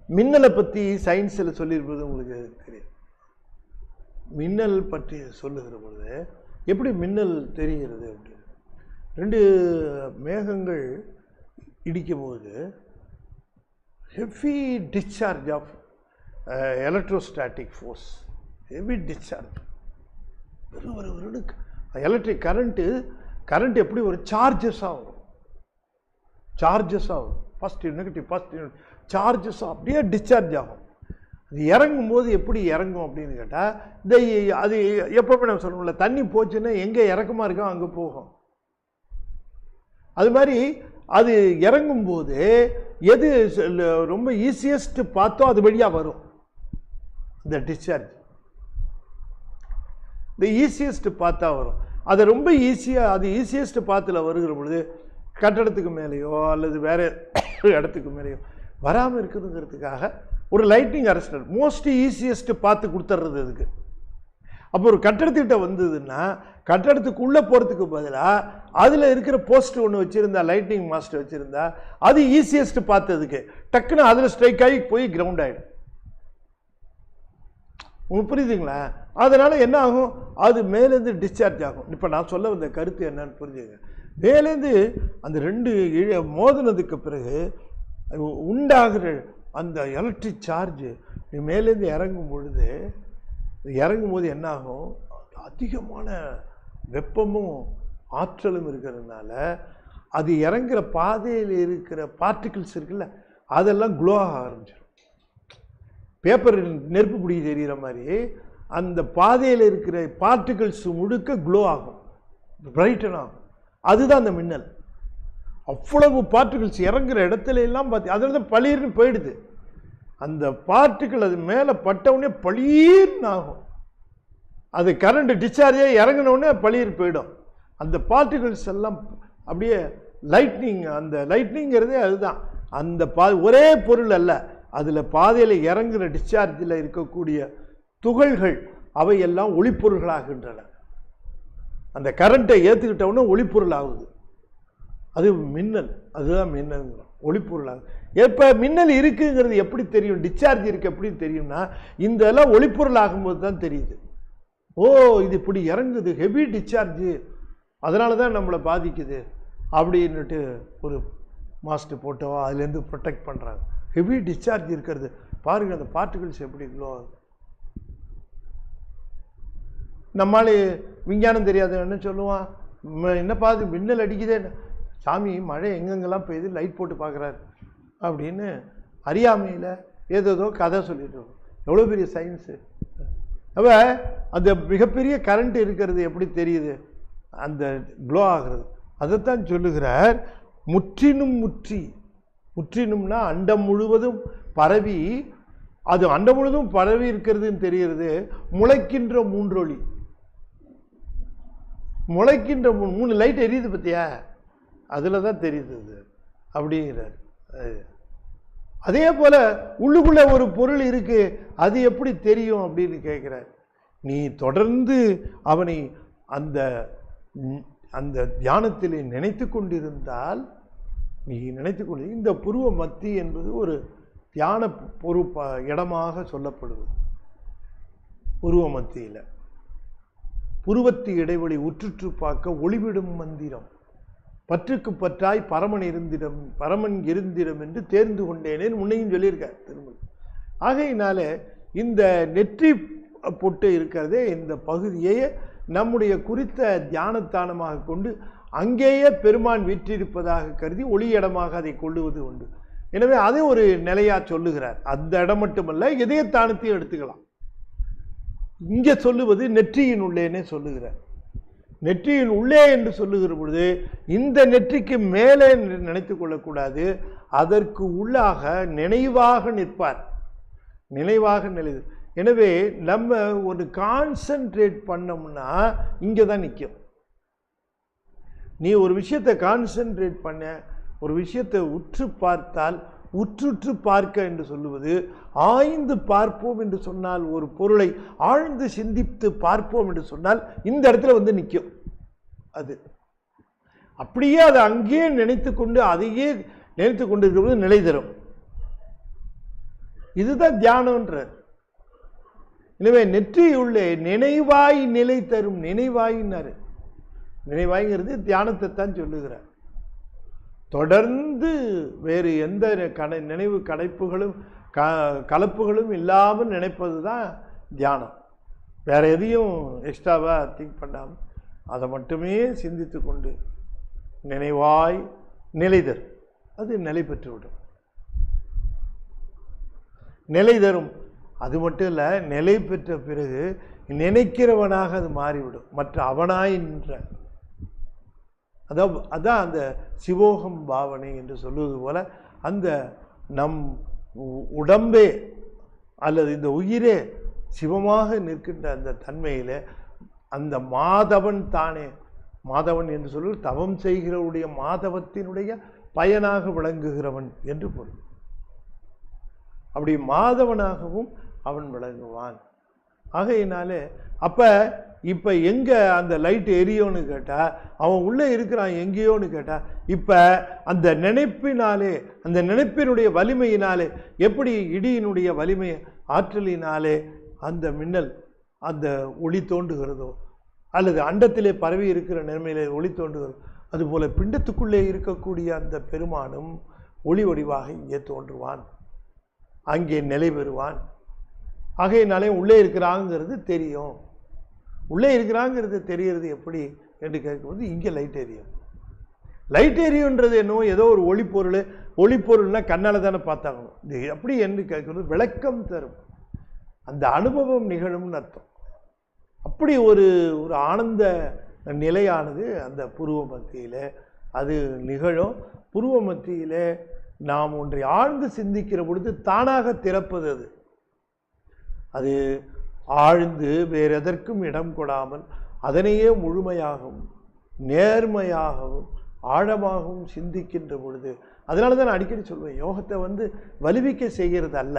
Speaker 1: மின்னலை பற்றி சயின்ஸில் சொல்லியிருப்பது உங்களுக்கு தெரியும். மின்னல் பற்றி சொல்லுகிற பொழுது எப்படி மின்னல் தெரிகிறது அப்படின்னு, 2 மேகங்கள் இடிக்கும் போது heavy discharge of electrostatic force, heavy discharge. ஒரு எலக்ட்ரிக் கரண்ட் எப்படி ஒரு சார்ஜஸாக வரும், பாசிட்டிவ் நெகட்டிவ் சார்ஜஸாக அப்படியே டிஸ்சார்ஜ் ஆகும். அது இறங்கும் போது எப்படி இறங்கும் அப்படின்னு கேட்டால், அது எப்பவுமே நம்ம சொல்லணும்ல, தண்ணி போச்சுன்னா எங்கே இறக்கமாக இருக்கோ அங்கே போகும். அது மாதிரி அது இறங்கும்போது எது ரொம்ப ஈஸியஸ்ட் பார்த்தோ அது வழியாக வரும். இந்த டிஸ்சார்ஜ் இந்த ஈஸியஸ்ட் பார்த்தா வரும். அதை ரொம்ப ஈஸியாக அது ஈஸியஸ்ட் பாத்தில் வருகிற பொழுது கட்டடத்துக்கு மேலேயோ அல்லது வேறு இடத்துக்கு மேலேயோ வராமல் இருக்கிறதுங்கிறதுக்காக ஒரு லைட்னிங் அரெஸ்டர் மோஸ்ட் ஈஸியஸ்ட் பார்த்து கொடுத்துட்றது அதுக்கு. அப்போ ஒரு கட்டடத்துக்கிட்ட வந்ததுன்னா கட்டடத்துக்குள்ளே போகிறதுக்கு பதிலாக அதில் இருக்கிற போஸ்ட் ஒன்று வச்சுருந்தா, லைட்னிங் மாஸ்டர் வச்சுருந்தா, அது ஈஸியஸ்ட் பார்த்ததுக்கு டக்குன்னு அதில் ஸ்ட்ரைக் ஆகி போய் கிரவுண்ட் ஆகிடும். உங்களுக்கு புரியுதுங்களா? அதனால் என்ன ஆகும், அது மேலேருந்து டிஸ்சார்ஜ் ஆகும். இப்போ நான் சொல்ல வந்த கருத்து என்னன்னு புரிஞ்சுங்க. மேலேருந்து அந்த 2 மோதினதுக்கு பிறகு உண்டாகிற அந்த எலக்ட்ரிக் சார்ஜ் மேலேருந்து இறங்கும் போது என்ன ஆகும், அதிகமான வெப்பமும் ஆற்றலும் இருக்கிறதுனால அது இறங்குற பாதையில் இருக்கிற பார்ட்டிகிள்ஸ் இருக்குல்ல, அதெல்லாம் க்ளோ ஆக ஆரம்பிச்சிடும். பேப்பர் நெருப்பு பிடி தெரிகிற மாதிரி அந்த பாதையில் இருக்கிற பார்ட்டிகிள்ஸ் முழுக்க க்ளோ ஆகும், பிரைட்டன் ஆகும். அதுதான் அந்த மின்னல். அவ்வளவு பார்ட்டிகிள்ஸ் இறங்குற இடத்துல எல்லாம் பார்த்து அதில் தான் பளீர்னு போயிடுது. அந்த பார்ட்டிகிள் அது மேலே பட்டவுடனே பளீர்னு ஆகும். அது கரண்ட் டிஸ்சார்ஜாக இறங்கினோடனே பளீர் போயிடும். அந்த பார்ட்டிகிள்ஸ் எல்லாம் அப்படியே லைட்னிங், அந்த லைட்னிங்கிறதே அதுதான். அந்த ஒரே பொருள் அல்ல, அதில் பாதையில் இறங்குற டிஸ்சார்ஜில் இருக்கக்கூடிய துகள்கள் அவையெல்லாம் ஒளிப்பொருள்களாகின்றன. அந்த கரண்ட்டை ஏற்றுக்கிட்டவுடனே ஒளிப்பொருள் ஆகுது. அது மின்னல், அதுதான் மின்னல், ஒளிப்பொருள் ஆகுது. எப்போ மின்னல் இருக்குங்கிறது எப்படி தெரியும், டிஸ்சார்ஜ் இருக்கு எப்படி தெரியும்னா, இந்த எல்லாம் ஒளிப்பொருள் ஆகும்போது தான் தெரியுது. ஓ, இது இப்படி இறங்குது, ஹெவி டிஸ்சார்ஜ், அதனால தான் நம்மளை பாதிக்குது அப்படின்னுட்டு ஒரு மாஸ்க் போட்டோ அதுலேருந்து ப்ரொடெக்ட் பண்ணுறாங்க. ஹெவி டிஸ்சார்ஜ் இருக்கிறது பாருங்கள், அந்த பார்ட்டிகிள்ஸ் எப்படி க்ளோ ஆகுது. நம்மளால விஞ்ஞானம் தெரியாதுன்னு சொல்லுவான், என்னப்பா அது மின்னல் அடிக்குதே, சாமி மழை எங்கெங்கெல்லாம் பெய்யுது லைட் போட்டு பார்க்குறாரு அப்படின்னு அறியாமையில் ஏதோ கதை சொல்லிட்டு இருக்கோம். எவ்வளோ பெரிய சயின்ஸு. அப்போ அந்த மிகப்பெரிய கரண்ட் இருக்கிறது எப்படி தெரியுது, அந்த க்ளோ ஆகிறது. அதைத்தான் சொல்லுகிறார், முற்றினும்னா அண்டம் முழுவதும் பரவி, அது அண்டம் முழுவதும் பரவி இருக்கிறதுன்னு தெரிகிறது. முளைக்கின்ற 3 ஒளி, முளைக்கின்ற 3 லைட் எரியுது பத்தியா, அதில் தான் தெரியுது அது அப்படிங்கிறார். அதே போல உள்ளுக்குள்ள ஒரு பொருள் இருக்கு, அது எப்படி தெரியும் அப்படின்னு கேட்கிறார். நீ தொடர்ந்து அவனை அந்த அந்த தியானத்திலே நினைத்து கொண்டிருந்தால், நீ நினைத்து கொண்டு, இந்த புருவ மத்தி என்பது ஒரு தியான இடமாக சொல்லப்படுது. புருவ மத்தியில் புருவத்தி இடைவெளி உற்றுற்று பார்க்க ஒளிவிடும் மந்திரம், பற்றுக்கு பற்றாய் பரமன் இருந்திடம் என்று தேர்ந்து கொண்டேனேன்னு முன்னையும் சொல்லியிருக்கார் திருமணம். ஆகையினால இந்த நெற்றி பொட்டு இருக்கிறதே, இந்த பகுதியை நம்முடைய குறித்த தியானத்தானமாக கொண்டு அங்கேயே பெருமான் வீற்றிருப்பதாக கருதி ஒளி இடமாக அதை கொள்ளுவது உண்டு. எனவே அதை ஒரு நிலையா சொல்லுகிறார். அந்த இடம் மட்டுமல்ல, இதயத்தானத்தையும் எடுத்துக்கலாம். இங்கே சொல்லுவது நெற்றியின் உள்ளேனே சொல்லுகிறார். நெற்றியின் உள்ளே என்று சொல்லுகிற பொழுது இந்த நெற்றிக்கு மேலே நினைத்து கொள்ளக்கூடாது, அதற்கு உள்ளாக நினைவாக நிற்பார், நினைவாக நிலைது. எனவே நம்ம ஒரு கான்சென்ட்ரேட் பண்ணோம்னா இங்கே தான் நிற்கும். நீ ஒரு விஷயத்தை கான்சென்ட்ரேட் பண்ண, ஒரு விஷயத்தை உற்று பார்த்தால், உற்றுற்று பார்க்க என்று சொல்லுவது, ஆய்ந்து பார்ப்போம் என்று சொன்னால், ஒரு பொருளை ஆழ்ந்து சிந்தித்து பார்ப்போம் என்று சொன்னால் இந்த இடத்துல வந்து நிற்கும். அது அப்படியே அதை அங்கேயே நினைத்து கொண்டு அதையே நினைத்து கொண்டு இருக்கிறது நிலை தரும். இதுதான் தியானம்ன்ற. எனவே நெற்றியுள்ளே நினைவாய் நிலை தரும். நினைவாயினாரு. நினைவாய்ங்கிறது தியானத்தை தான் சொல்லுகிறார். தொடர்ந்து வேறு எந்த நினைவு கடைப்புகளும் கலப்புகளும் இல்லாமல் நினைப்பது தான் தியானம். வேற எதையும் எக்ஸ்ட்ராவா திங்க் பண்ணாமல் அதை மட்டுமே சிந்தித்து கொண்டு நினைவாய் நிலை தரும். அது நிலை பெற்றுவிடும். நிலை தரும். அது மட்டும் இல்லை, நிலை பெற்ற பிறகு நினைக்கிறவனாக அது மாறிவிடும். மற்ற அவனாய் நின்ற அதான் அந்த சிவோகம் பாவனை என்று சொல்லுவது போல, அந்த நம் உடம்பே அல்லது இந்த உயிரே சிவமாக நிற்கின்ற அந்த தன்மையிலே அந்த மாதவன் தானே, மாதவன் என்று சொல்லி தவம் செய்கிறவுடைய மாதவத்தினுடைய பயனாக விளங்குகிறவன் என்று பொருள். அப்படி மாதவனாகவும் அவன் விளங்குவான். ஆகையினாலே இப்ப எங்க அந்த லைட் எரியோன்னு கேட்டா, அவன் உள்ளே இருக்கிறான் எங்கேயோன்னு கேட்டா, இப்ப அந்த நினைப்பினாலே, அந்த நினைப்பினுடைய வலிமையினாலே, எப்படி இடியினுடைய வலிமை ஆற்றலினாலே அந்த மின்னல் அந்த ஒளி தோன்றுகிறதோ, அல்லது அண்டத்திலே பரவி இருக்கிற நிலைமையிலே ஒளி தோன்றுகிறதோ, அதுபோல பிண்டத்துக்குள்ளே இருக்கக்கூடிய அந்த பெருமானும் ஒளி வடிவாக இங்கே தோன்றுவான், அங்கே நிலை பெறுவான். ஆகையினாலே உள்ளே இருக்கிறாங்கிறது தெரியும். உள்ளே இருக்கிறாங்கிறது தெரியறது எப்படி என்று கேட்கும்போது, இங்கே லைட் எரியும். லைட் எரியுன்றது என்னவோ ஏதோ ஒரு ஒளிப்பொருள். ஒளிப்பொருள்னா கண்ணால் தானே பார்த்தாகணும். இது எப்படி என்று கேட்குறது விளக்கம் தரும். அந்த அனுபவம் நிகழும்னு அர்த்தம். அப்படி ஒரு ஆனந்த நிலையானது அந்த புருவ மத்தியில் அது நிகழும். புருவ மத்தியில் நாம் ஒன்றை ஆழ்ந்து சிந்திக்கிற பொழுது தானாக திறப்பது அது. அது ஆழ்ந்து வேறு எதற்கும் இடம் கொடாமல் அதனையே முழுமையாகவும் நேர்மையாகவும் ஆழமாகவும் சிந்திக்கின்ற பொழுது, அதனால தான் நான் அடிக்கடி சொல்வேன், யோகத்தை வலிவிக்க செய்கிறது அல்ல,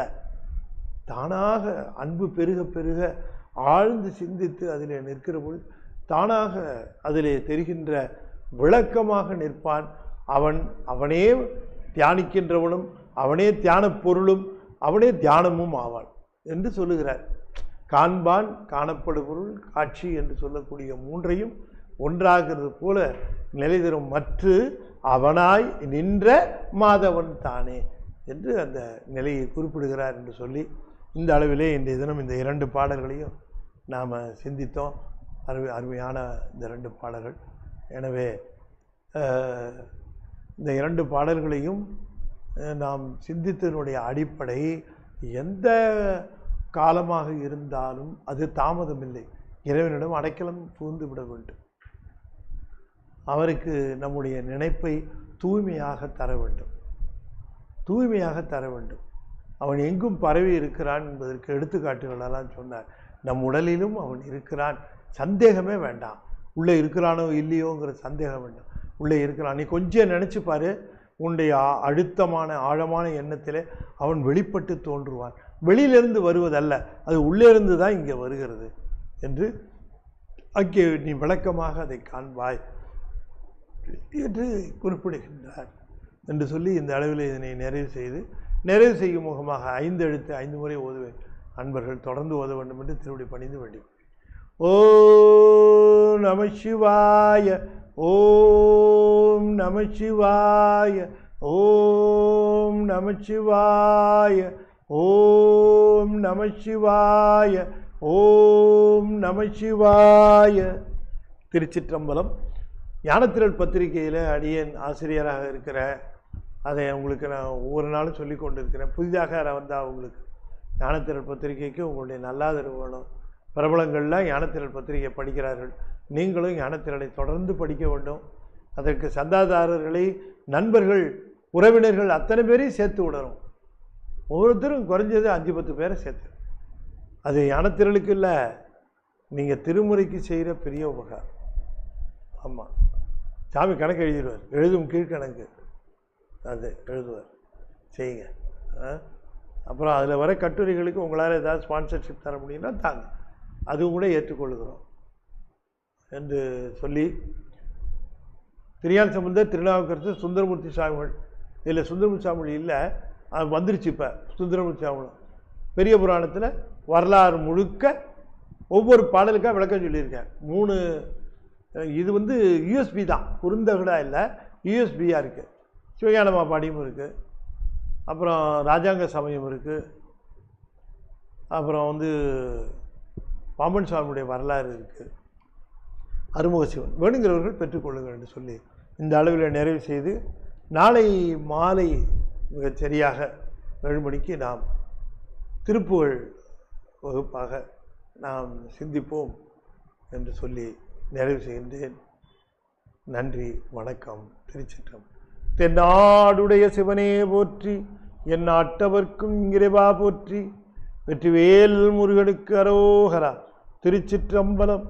Speaker 1: தானாக அன்பு பெருக பெருக ஆழ்ந்து சிந்தித்து அதிலே நிற்கிற பொழுது தானாக அதிலே தெரிகின்ற விளக்கமாக நிற்பான். அவனே தியானிக்கின்றவனும் அவனே தியான பொருளும் அவனே தியானமும் ஆவான் என்று சொல்லுகிறார். காண்பான், காணப்படும் பொருள், காட்சி என்று சொல்லக்கூடிய மூன்றையும் ஒன்றாகிறது போல நிலை தரும் மற்ற அவனாய் நின்ற மாதவன் தானே என்று அந்த நிலையை குறிப்பிடுகிறார் என்று சொல்லி, இந்த அளவிலே இன்றைய தினம் இந்த 2 பாடல்களையும் நாம் சிந்தித்தோம். அருமையான இந்த 2 பாடல்கள். எனவே இந்த 2 பாடல்களையும் நாம் சிந்தித்ததனுடைய அடிப்படை, எந்த காலமாக இருந்தாலும் அது தாமதமில்லை, இறைவனிடம் அடைக்கலம் புகுந்து விட வேண்டும். அவருக்கு நம்முடைய நினைப்பை தூய்மையாக தர வேண்டும், தூய்மையாக தர வேண்டும். அவன் எங்கும் பரவி இருக்கிறான் என்பதற்கு எடுத்துக்காட்டுகளெல்லாம் சொன்னார். நம் உடலிலும் அவன் இருக்கிறான், சந்தேகமே வேண்டாம். உள்ளே இருக்கிறானோ இல்லையோங்கிற சந்தேகம் வேண்டாம், உள்ளே இருக்கிறான். நீ கொஞ்சம் நினச்சி பாரு, உன்னுடைய அழுத்தமான ஆழமான எண்ணத்திலே அவன் வெளிப்பட்டு தோன்றுவான். வெளியிலிருந்து வருவதல்ல, அது உள்ளே இருந்து தான் இங்கே வருகிறது என்று அங்கே நீ விளக்கமாக அதை காண்பாய் என்று குறிப்பிடுகின்றார் என்று சொல்லி, இந்த அளவில் இதனை நிறைவு செய்யும் முகமாக 5 எழுத்து 5 முறை ஓதுவேன். அன்பர்கள் தொடர்ந்து ஓத வேண்டும் என்று திருவடி பணிந்து வேண்டி. ஓம் நம சிவாய, ஓம் நம சிவாய, ஓம் நம சிவாய, ஓம் நம சிவாய, ஓம் நம சிவாய. திருச்சிற்றம்பலம். ஞானத்திரள் பத்திரிகையில் அடியேன் ஆசிரியராக இருக்கிற, அதை உங்களுக்கு நான் ஒவ்வொரு நாளும் சொல்லி கொண்டு இருக்கிறேன். புதிதாக வந்தால் உங்களுக்கு ஞானத்திரள் பத்திரிகைக்கு உங்களுடைய நல்லாதரவு வேணும். பிரபலங்கள்லாம் ஞானத்திரள் பத்திரிகை படிக்கிறார்கள், நீங்களும் ஞானத்திரளை தொடர்ந்து படிக்க வேண்டும். அதற்கு சந்தாதாரர்களை, நண்பர்கள், உறவினர்கள் அத்தனை பேரையும் சேர்த்து விடணும். ஒவ்வொருத்தரும் குறைஞ்சது 5-10 பேரை சேர்த்து. அது ஞானத்திரளுக்கு இல்லை, நீங்கள் திருமுறைக்கு செய்கிற பெரிய உபகாரம். ஆமாம், சாமி கணக்கு எழுதிடுவார், எழுதும் கீழ்கணக்கு அது எழுதுவார், செய்யுங்க. அப்புறம் அதில் வர கட்டுரைகளுக்கு உங்களால் ஏதாவது ஸ்பான்சர்ஷிப் தர முடியும்னா தாங்க, அதுவும் கூட ஏற்றுக்கொள்கிறோம் என்று சொல்லி, திருஞான சம்பந்தர், திருநாவுக்கரசு, சுந்தரமூர்த்தி சாமிகள், இதில் சுந்தரமூர்த்தி சாமிகள் இல்லை, அது வந்துருச்சு. இப்போ சுந்தரமூர்த்தி சாமிகளும் பெரிய புராணத்தில் வரலாறு முழுக்க ஒவ்வொரு பாடலுக்காக விளக்கம் சொல்லியிருக்கேன். 3 இது வந்து யூஎஸ்பி தான், குறுந்தகடா இல்லை, யூஎஸ்பியாக இருக்குது. சிவஞானமா பாடியும் இருக்குது, அப்புறம் ராஜாங்க சமயம் இருக்குது, அப்புறம் வந்து பாம்பன் சுவாமியுடைய வரலாறு இருக்குது, அருமுக சிவன். வேணுங்கிறவர்கள் பெற்றுக்கொள்ளுங்கள் என்று சொல்லி இந்த அளவில் நிறைவு செய்து, நாளை மாலை மிகச் சரியாக 7 மணிக்கு நாம் திருப்புகழ் வகுப்பாக நாம் சிந்திப்போம் என்று சொல்லி நிறைவு செய்கின்றேன். நன்றி, வணக்கம். திருச்சிற்றம்பலம். தென்னாடுடைய சிவனே போற்றி, என் நாட்டவர்க்கும் இறைவா போற்றி, வெற்றிவேல் முருகனுக்கு அரோகரா. திருச்சிற்றம்பலம்.